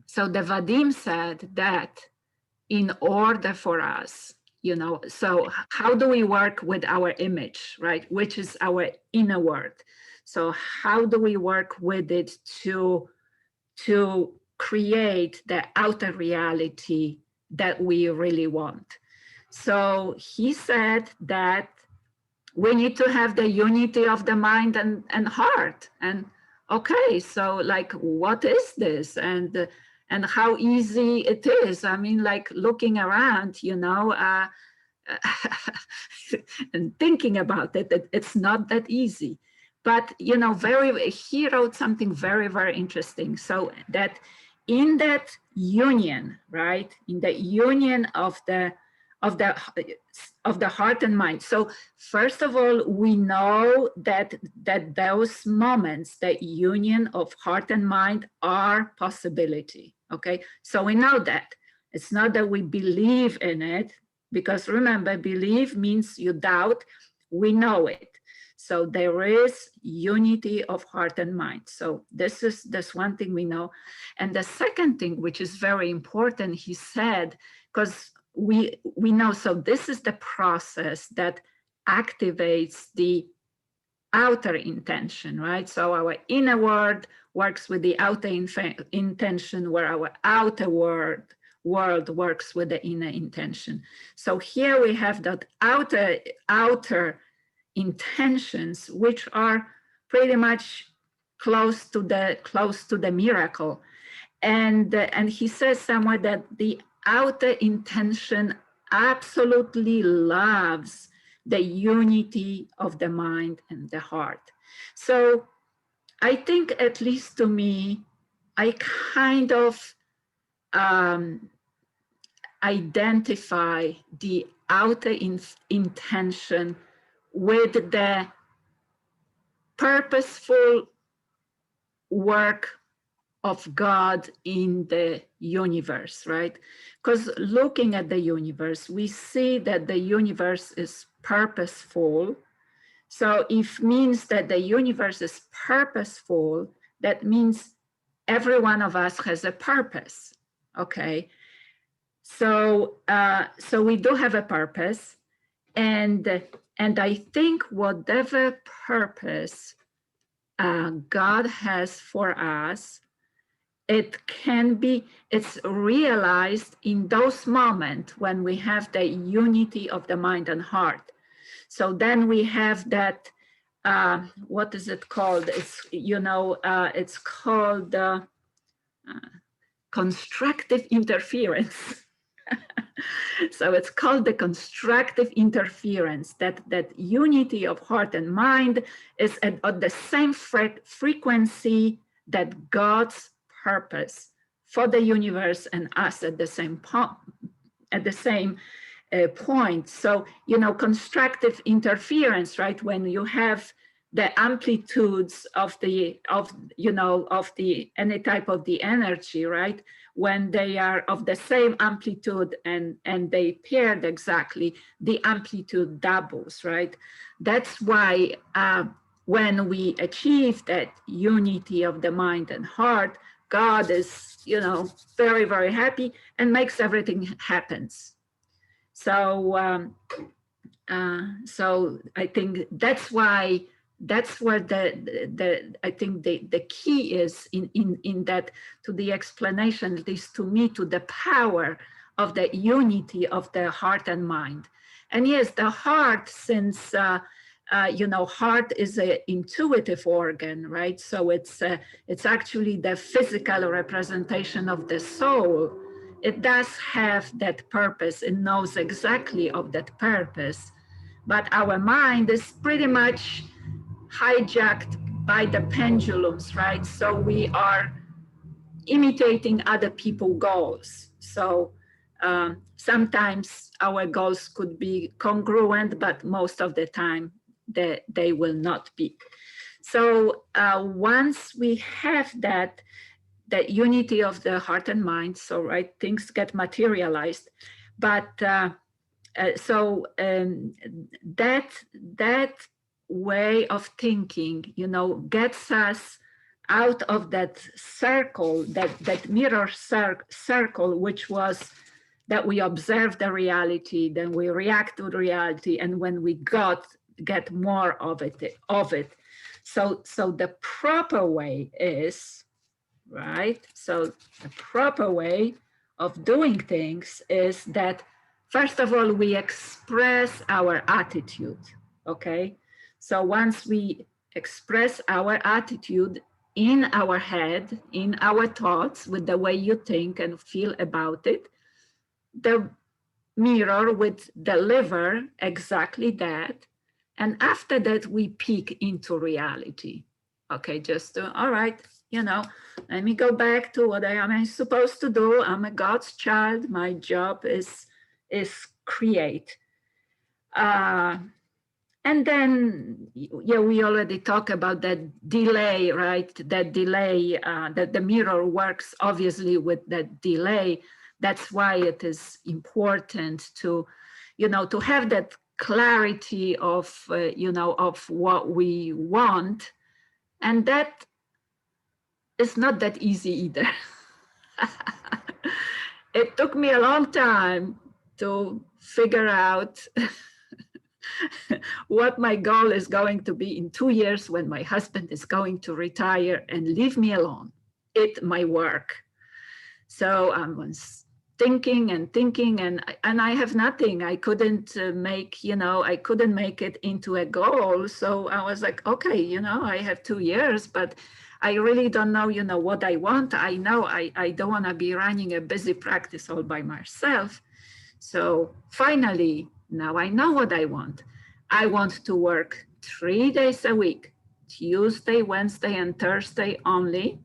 so the Vadim said that in order for us, so how do we work with our image, right? Which is our inner world. So how do we work with it to create the outer reality that we really want? So he said that we need to have the unity of the mind and heart. And okay, so like, what is this? And how easy it is. I mean, like looking around, and thinking about it, it's not that easy. But, he wrote something very, very interesting. So that in that union, right, in the union of the heart and mind. So first of all, we know that those moments, the union of heart and mind, are possibility. Okay, so we know that. It's not that we believe in it, because remember, believe means you doubt. We know it. So there is unity of heart and mind. So that's one thing we know. And the second thing, which is very important, he said, because we know, so this is the process that activates the outer intention, right? So our inner world works with the outer intention, where our outer world works with the inner intention. So here we have that outer intentions, which are pretty much close to the miracle. And he says somewhere that the outer intention absolutely loves the unity of the mind and the heart. So I think, at least to me, I kind of identify the outer intention with the purposeful work of God in the universe, right? Because looking at the universe, we see that the universe is purposeful. So if means that the universe is purposeful, that means every one of us has a purpose, okay? So we do have a purpose, and I think whatever purpose God has for us, it's realized in those moments when we have the unity of the mind and heart. So then we have that, what is it called? It's, it's called constructive interference. So it's called the constructive interference, that unity of heart and mind is at the same frequency that God's purpose for the universe and us at the same point. So, constructive interference, right? When you have the amplitudes of any type of the energy, right? When they are of the same amplitude and they paired exactly, the amplitude doubles, right? That's why when we achieve that unity of the mind and heart, God is, very, very happy and makes everything happens. So, so I think that's where I think the key is in that, to the explanation, at least to me, to the power of the unity of the heart and mind. And yes, the heart, since heart is an intuitive organ, right? So it's actually the physical representation of the soul. It does have that purpose. It knows exactly of that purpose, but our mind is pretty much hijacked by the pendulums, right? So we are imitating other people's goals. So sometimes our goals could be congruent, but most of the time they will not be. So once we have that unity of the heart and mind, so right, things get materialized. But that way of thinking, gets us out of that circle, that mirror circle, which was that we observe the reality, then we react to the reality, and when we get more of it. So the proper way is, right? So the proper way of doing things is that, first of all, we express our attitude, okay? So once we express our attitude in our head, in our thoughts, with the way you think and feel about it, the mirror would deliver exactly that. And after that, we peek into reality. Okay, just all right, let me go back to what I am supposed to do. I'm a God's child. My job is create. And then, we already talked about that delay, right? That delay, that the mirror works obviously with that delay. That's why it is important to, to have that clarity of, of what we want. And that is not that easy either. It took me a long time to figure out what my goal is going to be in 2 years when my husband is going to retire and leave me alone at my work. So I was thinking and I have nothing. I couldn't make, I couldn't make it into a goal. So I was like, okay, I have 2 years, but I really don't know, what I want. I know I don't want to be running a busy practice all by myself. So finally, now I know what I want. I want to work 3 days a week, Tuesday, Wednesday, and Thursday only,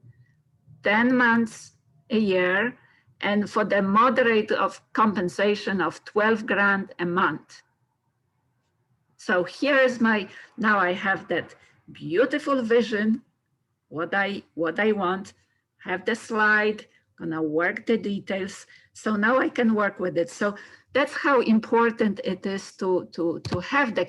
10 months a year, and for the moderate of compensation of 12 grand a month. So here is now I have that beautiful vision, what I want, have the slide, gonna work the details. So now I can work with it. So that's how important it is to have the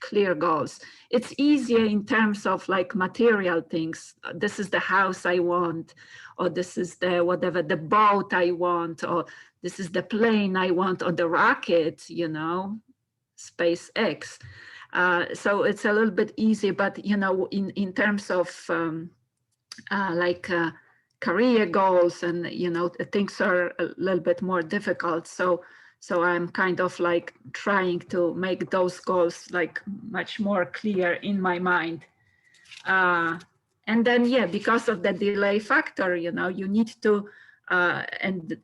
clear goals. It's easier in terms of like material things. This is the house I want, or this is the whatever, the boat I want, or this is the plane I want, or the rocket, SpaceX. So it's a little bit easy, but you know, in terms of career goals, and you know, things are a little bit more difficult. So I'm kind of like trying to make those goals like much more clear in my mind. And then, yeah, because of the delay factor, you know, you need to, and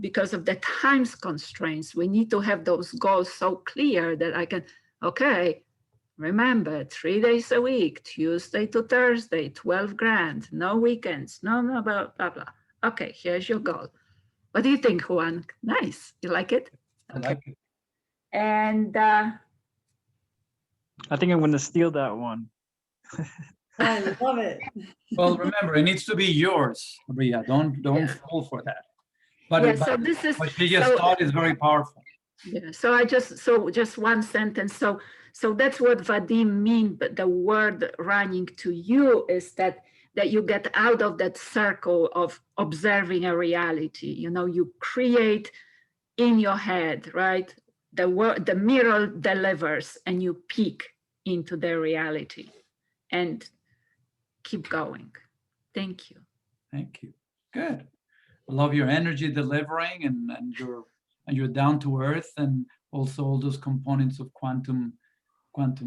because of the times constraints, we need to have those goals so clear that I can, okay, remember 3 days a week, Tuesday to Thursday, 12 grand, no weekends, no, blah, blah, blah. Okay, here's your goal. What do you think, Juan? Nice, you like it? I like it. And I think I'm gonna steal that one. I love it. Well, remember, it needs to be yours, Maria. Don't Yeah. fall for that. But, yeah, so this is, what she just so, thought is very powerful. yeah, so just one sentence. So that's what Vadim mean, but the word running to you is that you get out of that circle of observing a reality. You know, you create in your head, right? The mirror delivers, and you peek into the reality and keep going. Thank you. Thank you. Good. I love your energy delivering, and you're down to earth, and also all those components of quantum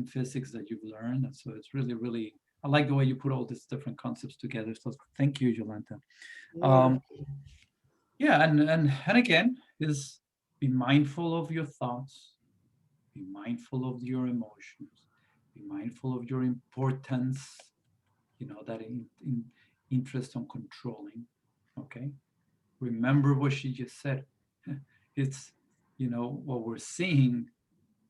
physics that you've learned. And so it's really, really, I like the way you put all these different concepts together. So thank you, Yolanta. Yeah, and again, is be mindful of your thoughts, be mindful of your emotions, be mindful of your importance, you know, that in interest on controlling. Okay, remember what she just said. It's, you know, what we're seeing,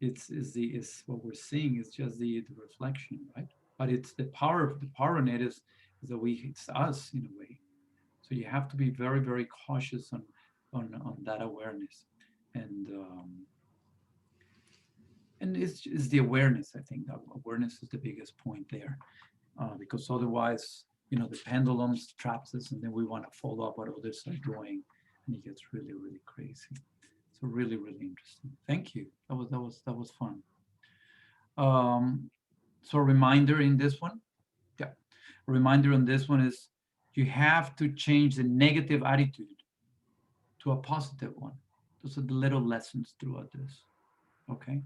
is what we're seeing is just the reflection, right? But it's the power in it is that it's us in a way. So you have to be very, very cautious on that awareness, and it's the awareness. I think that awareness is the biggest point there, because otherwise, you know, the pendulum traps us, and then we want to follow up what others are doing, and it gets really, really crazy. So really, really interesting. Thank you. That was fun. So a reminder in this one, yeah, a reminder on this one is you have to change the negative attitude to a positive one. Those are the little lessons throughout this. Okay,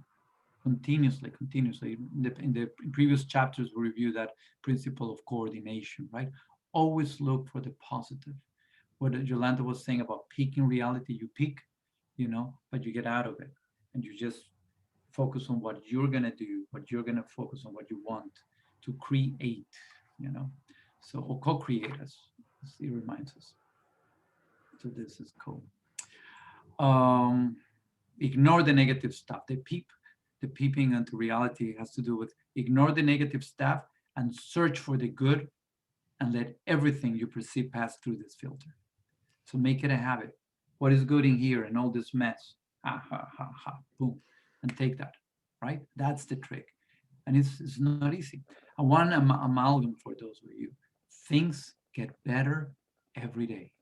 continuously. In the previous chapters, we reviewed that principle of coordination, right? Always look for the positive. What Yolanda was saying about peaking reality, you peak, you know, but you get out of it, and you just focus on what you're gonna do, what you're gonna focus on, what you want to create, you know. So, or co-create, as it reminds us. So this is cool. Ignore the negative stuff. The peeping into reality has to do with ignore the negative stuff and search for the good, and let everything you perceive pass through this filter. So make it a habit. What is good in here and all this mess? Ha, ha, ha, ha, boom. And take that, right? That's the trick. And it's not easy. I want an amalgam for those of you. Things get better every day.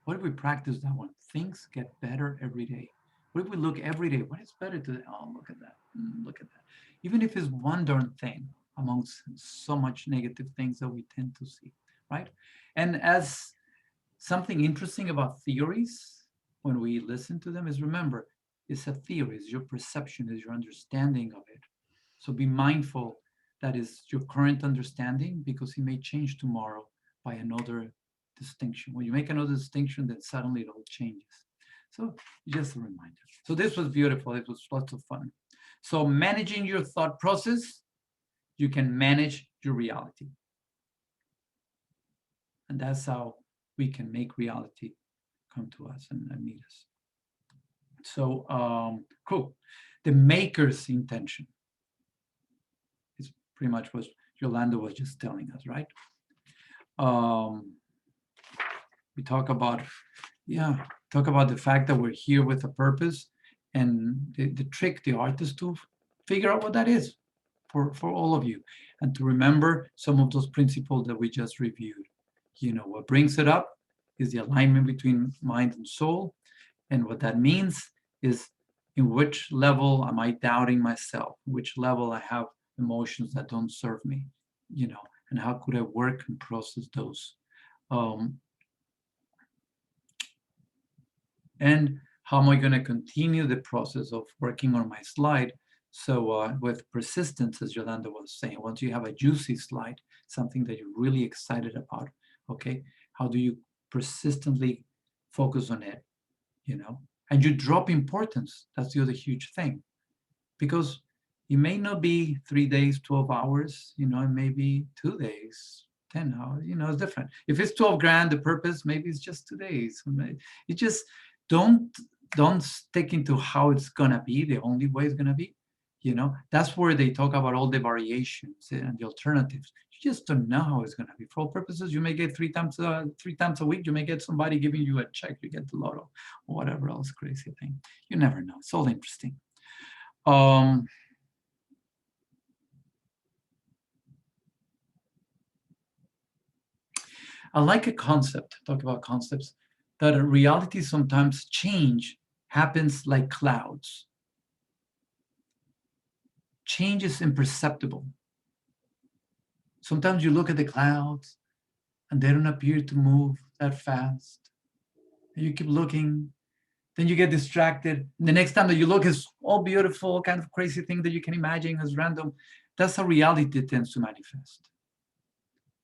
What if we practice that one? Things get better every day. What if we look every day? What is better today? Oh, look at that. Look at that. Even if it's one darn thing amongst so much negative things that we tend to see, right? And as something interesting about theories, when we listen to them, is remember, it's a theory, it's your perception, it's your understanding of it. So be mindful that is your current understanding, because it may change tomorrow by another distinction. When you make another distinction, then suddenly it all changes. So just a reminder. So this was beautiful. It was lots of fun. So managing your thought process, you can manage your reality. And that's how we can make reality come to us and meet us. So cool. The maker's intention is pretty much what Yolanda was just telling us, right? We talk about the fact that we're here with a purpose, and the trick, the art, is to figure out what that is for all of you, and to remember some of those principles that we just reviewed. You know, what brings it up is the alignment between mind and soul, and what that means is In which level am I doubting myself? Which level I have emotions that don't serve me, you know, and how could I work and process those? And how am I going to continue the process of working on my slide? So with persistence, as Yolanda was saying, once you have a juicy slide, something that you're really excited about, okay, how do you persistently focus on it, you know? And you drop importance. That's the other huge thing. Because it may not be 3 days, 12 hours, you know, it may be 2 days, 10 hours, you know, it's different. If it's 12 grand, the purpose, maybe it's just 2 days. It just don't stick into how it's gonna be, the only way it's gonna be, you know. That's where they talk about all the variations and the alternatives. You just don't know how it's gonna be. For all purposes, you may get three times a week, you may get somebody giving you a check, you get the lotto, or whatever else crazy thing. You never know. It's all interesting. I like a concept, talk about concepts, that reality sometimes change happens like clouds. Change is imperceptible. Sometimes you look at the clouds and they don't appear to move that fast. And you keep looking, then you get distracted. And the next time that you look, it's all beautiful, kind of crazy thing that you can imagine as random. That's how reality tends to manifest.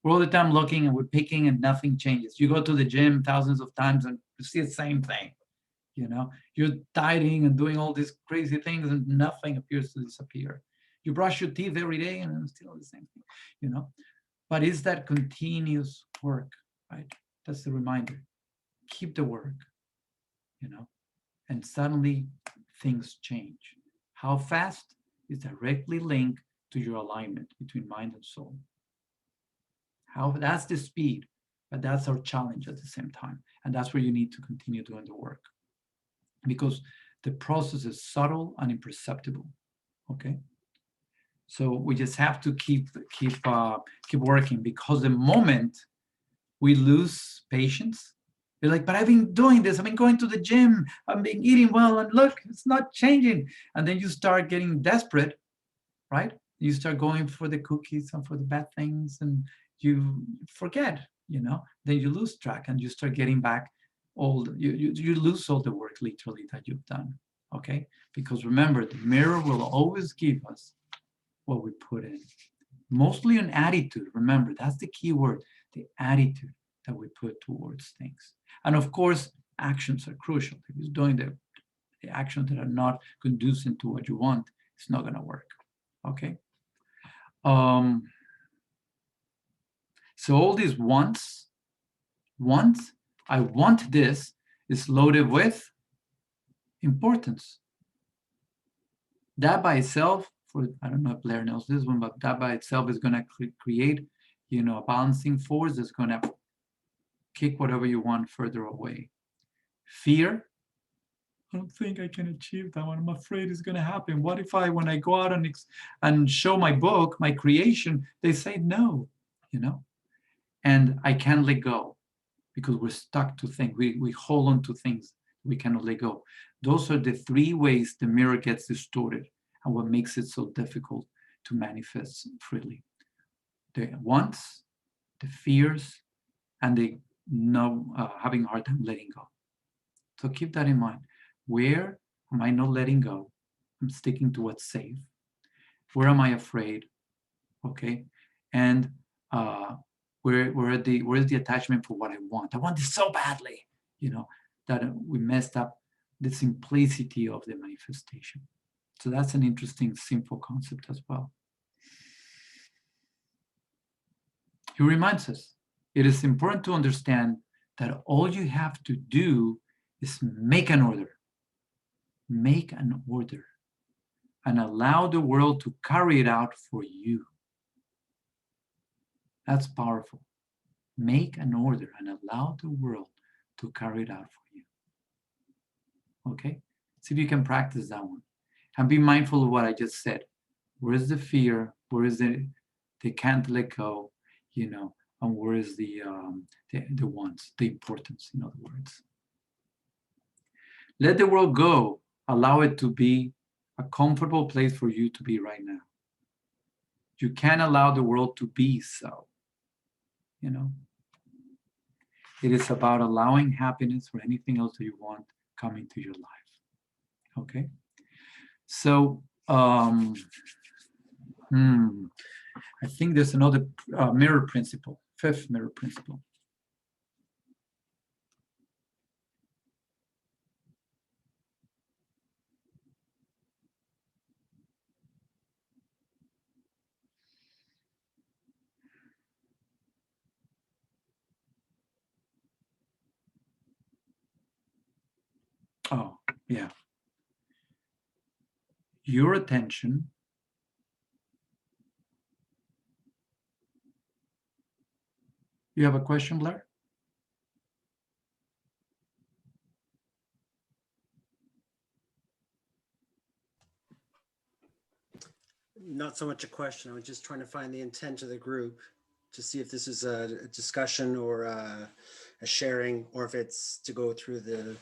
We're all the time looking and we're picking and nothing changes. You go to the gym thousands of times and you see the same thing. You know, you're dieting and doing all these crazy things and nothing appears to disappear. You brush your teeth every day and it's still the same thing, you know. But it's that continuous work, right? That's the reminder. Keep the work, you know, and suddenly things change. How fast is directly linked to your alignment between mind and soul. How that's the speed, but that's our challenge at the same time. And that's where you need to continue doing the work, because the process is subtle and imperceptible. Okay, so we just have to keep working, because the moment we lose patience, you're like, but I've been doing this, I've been going to the gym, I've been eating well, and look, it's not changing. And then you start getting desperate, right? You start going for the cookies and for the bad things, and you forget, you know, then you lose track and you start getting back all you lose all the work literally that you've done. Okay, because remember, the mirror will always give us what we put in, mostly an attitude. Remember, that's the key word, the attitude that we put towards things. And of course, actions are crucial. If you're doing the actions that are not conducive to what you want, it's not going to work. Okay, so all these wants, I want this, is loaded with importance. That by itself, I don't know if Blair knows this one, but that by itself is going to create, you know, a balancing force that's going to kick whatever you want further away. Fear, I don't think I can achieve that one. I'm afraid it's going to happen. What if when I go out and show my book, my creation, they say no, you know, and I can't let go because we're stuck to things. We hold on to things we cannot let go. Those are the three ways the mirror gets distorted and what makes it so difficult to manifest freely. The wants, the fears, and the having a hard time letting go. So keep that in mind. Where am I not letting go? I'm sticking to what's safe. Where am I afraid? Okay, and where is the attachment for what I want? I want this so badly, you know, that we messed up the simplicity of the manifestation. So that's an interesting, simple concept as well. He reminds us, it is important to understand that all you have to do is make an order. Make an order and allow the world to carry it out for you. That's powerful. Make an order and allow the world to carry it out for you. Okay? See if you can practice that one. And be mindful of what I just said. Where is the fear? Where is they can't let go, you know, and where is the wants, the importance, in other words. Let the world go allow it to be a comfortable place for you to be right now. You can't allow the world to be so, you know. It is about allowing happiness or anything else that you want coming to your life. Okay. So, I think there's another mirror principle, fifth mirror principle. Oh, yeah. Your attention You have a question, Blair? Not so much a question. I was just trying to find the intent of the group to see if this is a discussion or a sharing, or if it's to go through the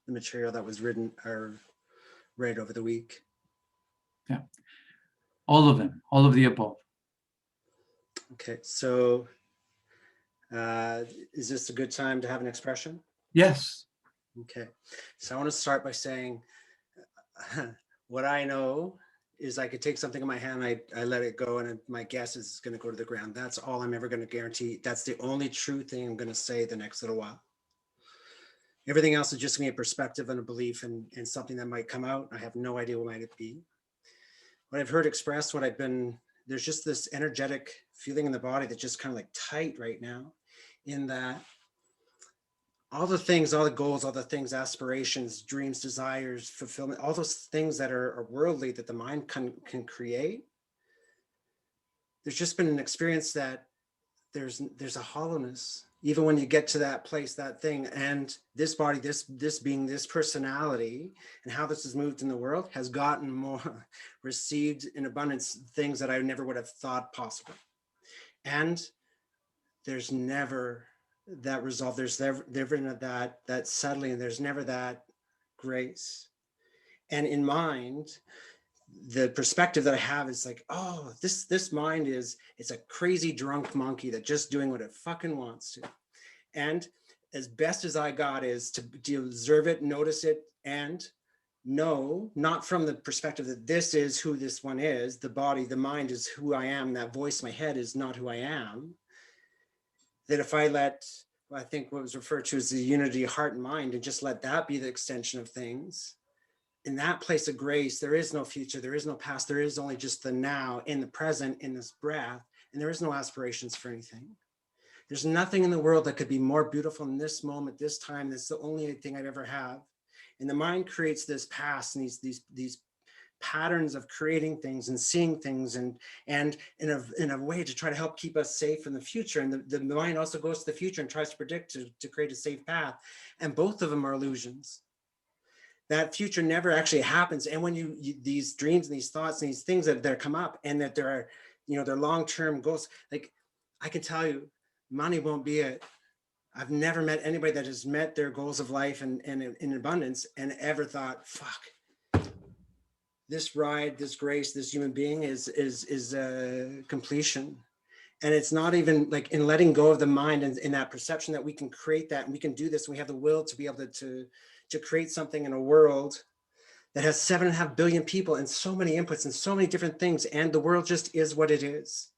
material that was written or read over the week. Yeah, all of them, all of the above. Okay, so is this a good time to have an expression? Yes. Okay, so I want to start by saying what I know is I could take something in my hand, I let it go, and my guess is it's going to go to the ground. That's all I'm ever going to guarantee. That's the only true thing I'm going to say the next little while. Everything else is just going to be a perspective and a belief and something that might come out. I have no idea what might it be. What I've heard expressed, there's just this energetic feeling in the body that's just kind of like tight right now, in that all the things, all the goals, all the things, aspirations, dreams, desires, fulfillment, all those things that are worldly that the mind can create. There's just been an experience that there's a hollowness, even when you get to that place, that thing. And this body, this being, this personality, and how this has moved in the world has gotten more received in abundance, things that I never would have thought possible. And there's never that resolve, there's never that settling, and there's never that grace. And in mind, the perspective that I have is like, oh, this mind it's a crazy drunk monkey that just doing what it fucking wants to. And as best as I got is to observe it, notice it, and know, not from the perspective that this is who this one is, the body, the mind is who I am, that voice in my head is not who I am. That if I let, I think what was referred to as the unity of heart and mind, and just let that be the extension of things, in that place of grace, there is no future, there is no past, there is only just the now, in the present, in this breath, and there is no aspirations for anything. There's nothing in the world that could be more beautiful in this moment, this time. That's the only thing I've ever have. And the mind creates this past and these patterns of creating things and seeing things and in a way to try to help keep us safe in the future. And the mind also goes to the future and tries to predict to create a safe path. And both of them are illusions. That future never actually happens. And when you these dreams and these thoughts and these things that come up, and that there are, they're long-term goals, like I can tell you, money won't be it. I've never met anybody that has met their goals of life and in abundance and ever thought, fuck, this ride, this grace, this human being is completion. And it's not even like in letting go of the mind and in that perception that we can create that and we can do this. And we have the will to be able to create something in a world that has 7.5 billion people and so many inputs and so many different things. And the world just is what it is.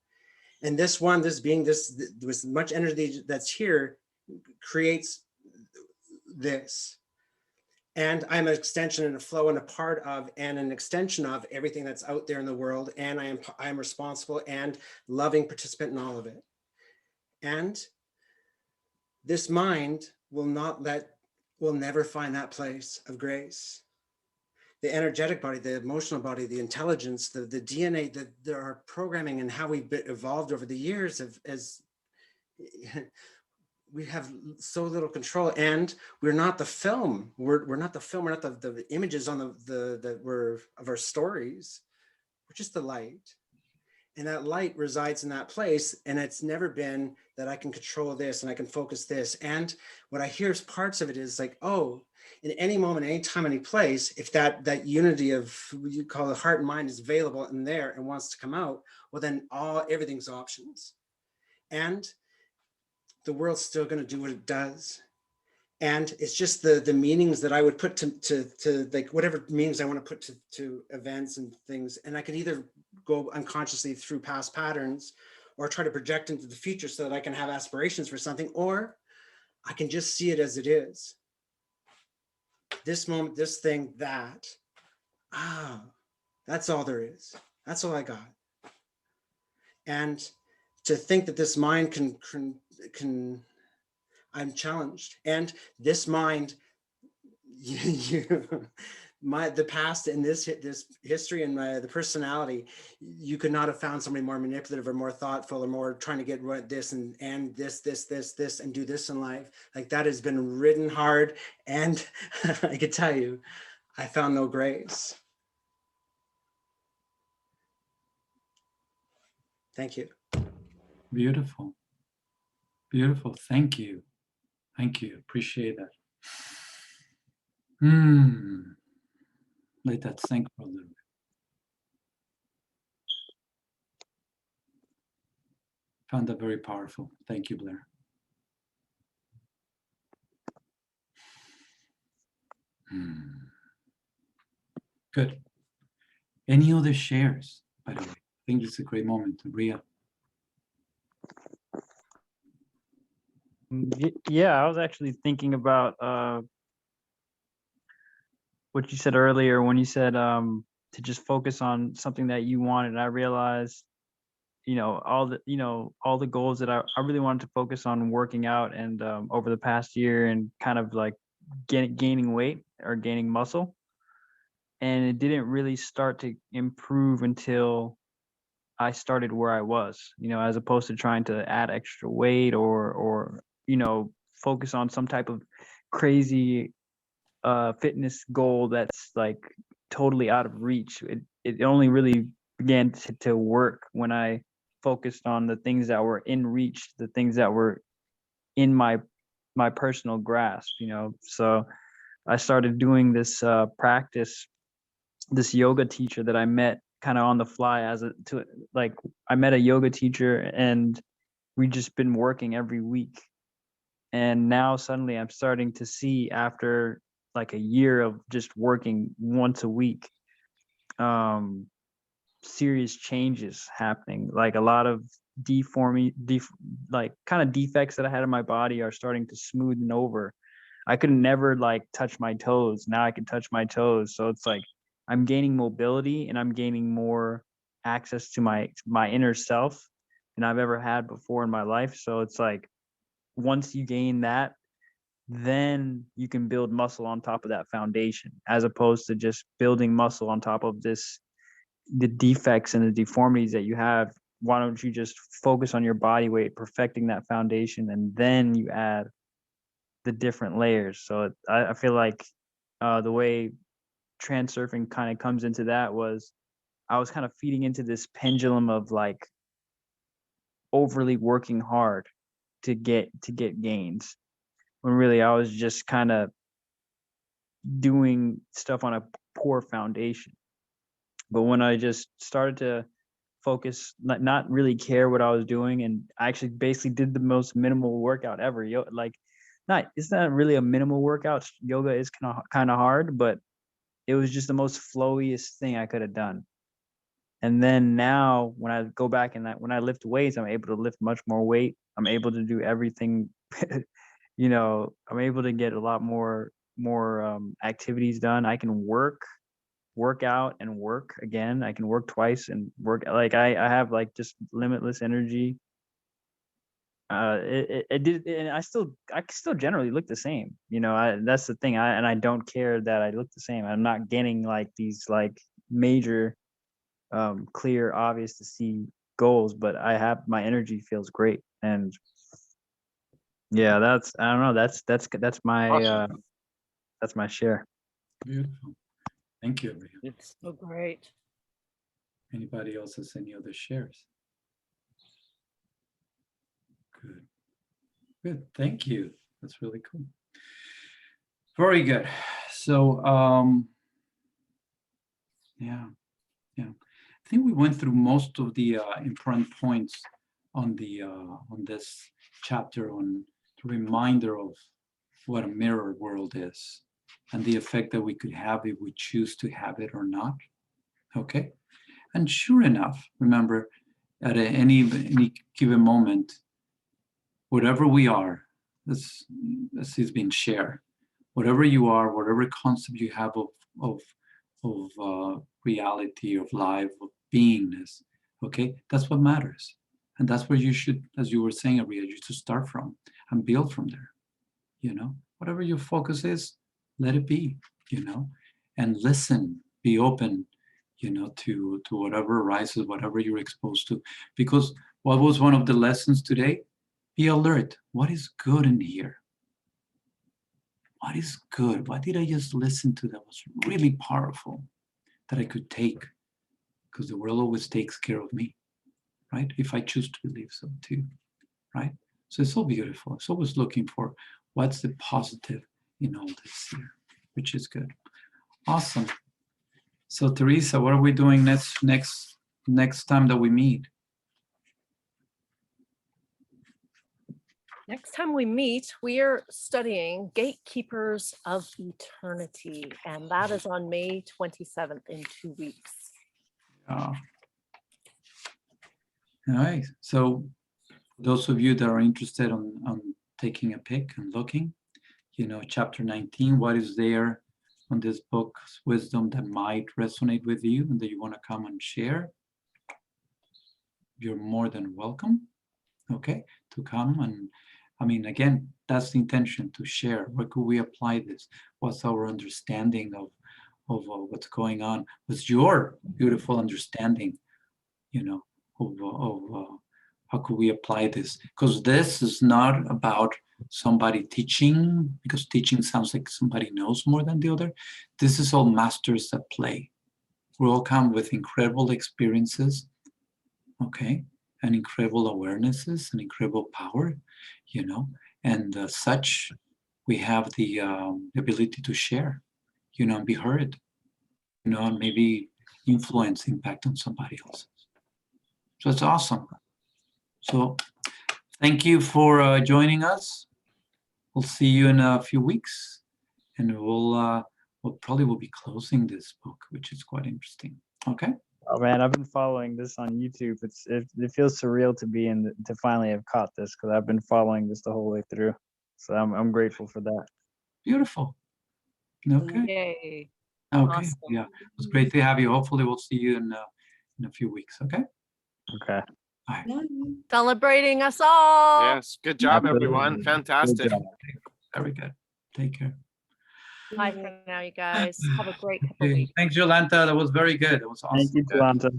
And this being, with much energy that's here, creates this. And I'm an extension and a flow and a part of and an extension of everything that's out there in the world. And I am responsible and loving participant in all of it. And this mind will never find that place of grace. The energetic body, the emotional body, the intelligence, the DNA, there are programming and how we've evolved over the years as we have so little control, and we're not the film. We're not the film. We're not the images on the of our stories. We're just the light. And that light resides in that place. And it's never been that I can control this and I can focus this. And what I hear is parts of it is like, oh, in any moment, any time, any place, if that unity of what you call the heart and mind is available in there and wants to come out, well, then everything's options. And the world's still going to do what it does. And it's just the meanings that I would put to like whatever meanings I want to put to events and things. And I could either go unconsciously through past patterns or try to project into the future so that I can have aspirations for something, or I can just see it as it is. This moment, this thing, that, that's all there is. That's all I got. And to think that this mind can I'm challenged. And this mind, the past and this history and the personality, you could not have found somebody more manipulative or more thoughtful or more trying to get this and this and do this in life. Like that has been ridden hard. And I could tell you, I found no grace. Thank you. Beautiful. Beautiful. Thank you. Thank you. Appreciate that. Let that sink for a little bit. Found that very powerful. Thank you, Blair. Good. Any other shares, by the way? I think this is a great moment. Ria. Yeah, I was actually thinking about what you said earlier when you said to just focus on something that you wanted. I realized, all the goals that I really wanted to focus on working out and over the past year and kind of like gaining weight or gaining muscle. And it didn't really start to improve until I started where I was, as opposed to trying to add extra weight or focus on some type of crazy fitness goal that's like totally out of reach. It only really began to work when I focused on the things that were in reach, the things that were in my personal grasp, So I started doing this practice, this yoga teacher that I met kind of on the fly I met a yoga teacher and we just been working every week. And now suddenly I'm starting to see, after like a year of just working once a week, serious changes happening. Like a lot of kind of defects that I had in my body are starting to smoothen over. I could never like touch my toes. Now I can touch my toes. So it's like I'm gaining mobility and I'm gaining more access to my inner self than I've ever had before in my life. So it's like once you gain that, then you can build muscle on top of that foundation, as opposed to just building muscle on top of the defects and the deformities that you have. Why don't you just focus on your body weight, perfecting that foundation, and then you add the different layers. So I feel like the way transurfing kind of comes into that was I was kind of feeding into this pendulum of like overly working hard to get gains, when really I was just kind of doing stuff on a poor foundation. But when I just started to focus, not really care what I was doing, and I actually basically did the most minimal workout ever. It's not really a minimal workout. Yoga is kind of hard, but it was just the most flowiest thing I could have done. And then now when I go back and when I lift weights, I'm able to lift much more weight. I'm able to do everything. I'm able to get a lot more activities done. I can work out and work again. I can work twice and work. Like I have like just limitless energy. It did, and I still generally look the same. That's the thing. I don't care that I look the same. I'm not getting like these like major, clear, obvious to see goals, but my energy feels great. And yeah, I don't know. That's my that's my share. Beautiful. Thank you, Ria. It's so great. Anybody else has any other shares? Good. Good. Thank you. That's really cool. Very good. So, yeah. I think we went through most of the important points on the on this chapter on the reminder of what a mirror world is and the effect that we could have if we choose to have it or not. Okay. And sure enough, remember, at any given moment, whatever we are, as is being shared, whatever you are, whatever concept you have of reality, of life, of beingness, okay, that's what matters. And that's where you should, as you were saying, Aria, you should start from and build from there. You know, whatever your focus is, let it be, you know, and listen, be open, you know, to whatever arises, whatever you're exposed to. Because what was one of the lessons today? Be alert. What is good in here? What is good? What did I just listen to that was really powerful that I could take? Because the world always takes care of me, right? If I choose to believe so too, right? So it's so beautiful. It's always looking for what's the positive in all this here, which is good. Awesome. So Teresa, what are we doing next time that we meet? Next time we meet, we are studying Gatekeepers of Eternity, and that is on May 27th in 2 weeks. All right. So those of you that are interested on taking a pick and looking, you know, chapter 19, what is there on this book's wisdom that might resonate with you and that you want to come and share? You're more than welcome, okay, to come. And I mean, again, that's the intention, to share. Where could we apply this? What's our understanding of what's going on? What's your beautiful understanding, you know, of how could we apply this? Because this is not about somebody teaching, because teaching sounds like somebody knows more than the other. This is all masters at play. We all come with incredible experiences, okay, and incredible awarenesses and incredible power, you know, and such we have the ability to share, you know, and be heard, you know, and maybe influence, impact on somebody else. So it's awesome. So thank you for joining us. We'll see you in a few weeks, and we'll probably will be closing this book, which is quite interesting. Okay. Oh man, I've been following this on YouTube. It feels surreal to be to finally have caught this, because I've been following this the whole way through. So I'm grateful for that. Beautiful. Okay. Yay. Okay. Awesome. Yeah, it was great to have you. Hopefully, we'll see you in a few weeks. Okay. Okay. All right. Celebrating us all. Yes, good job, Absolutely. everyone. Good Fantastic. job. Very good. Take care. Bye for now, you guys. Have a great couple Okay. weeks. Thanks, Yolanta. That was very good. That was awesome. Thank you, Talanta.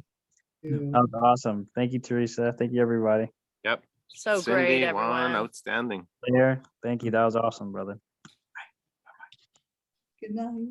Yeah. That was awesome. Thank you, Teresa. Thank you, everybody. Yep. So Cindy, great, Juan, everyone. outstanding. Claire, thank you. That was awesome, brother. Good night.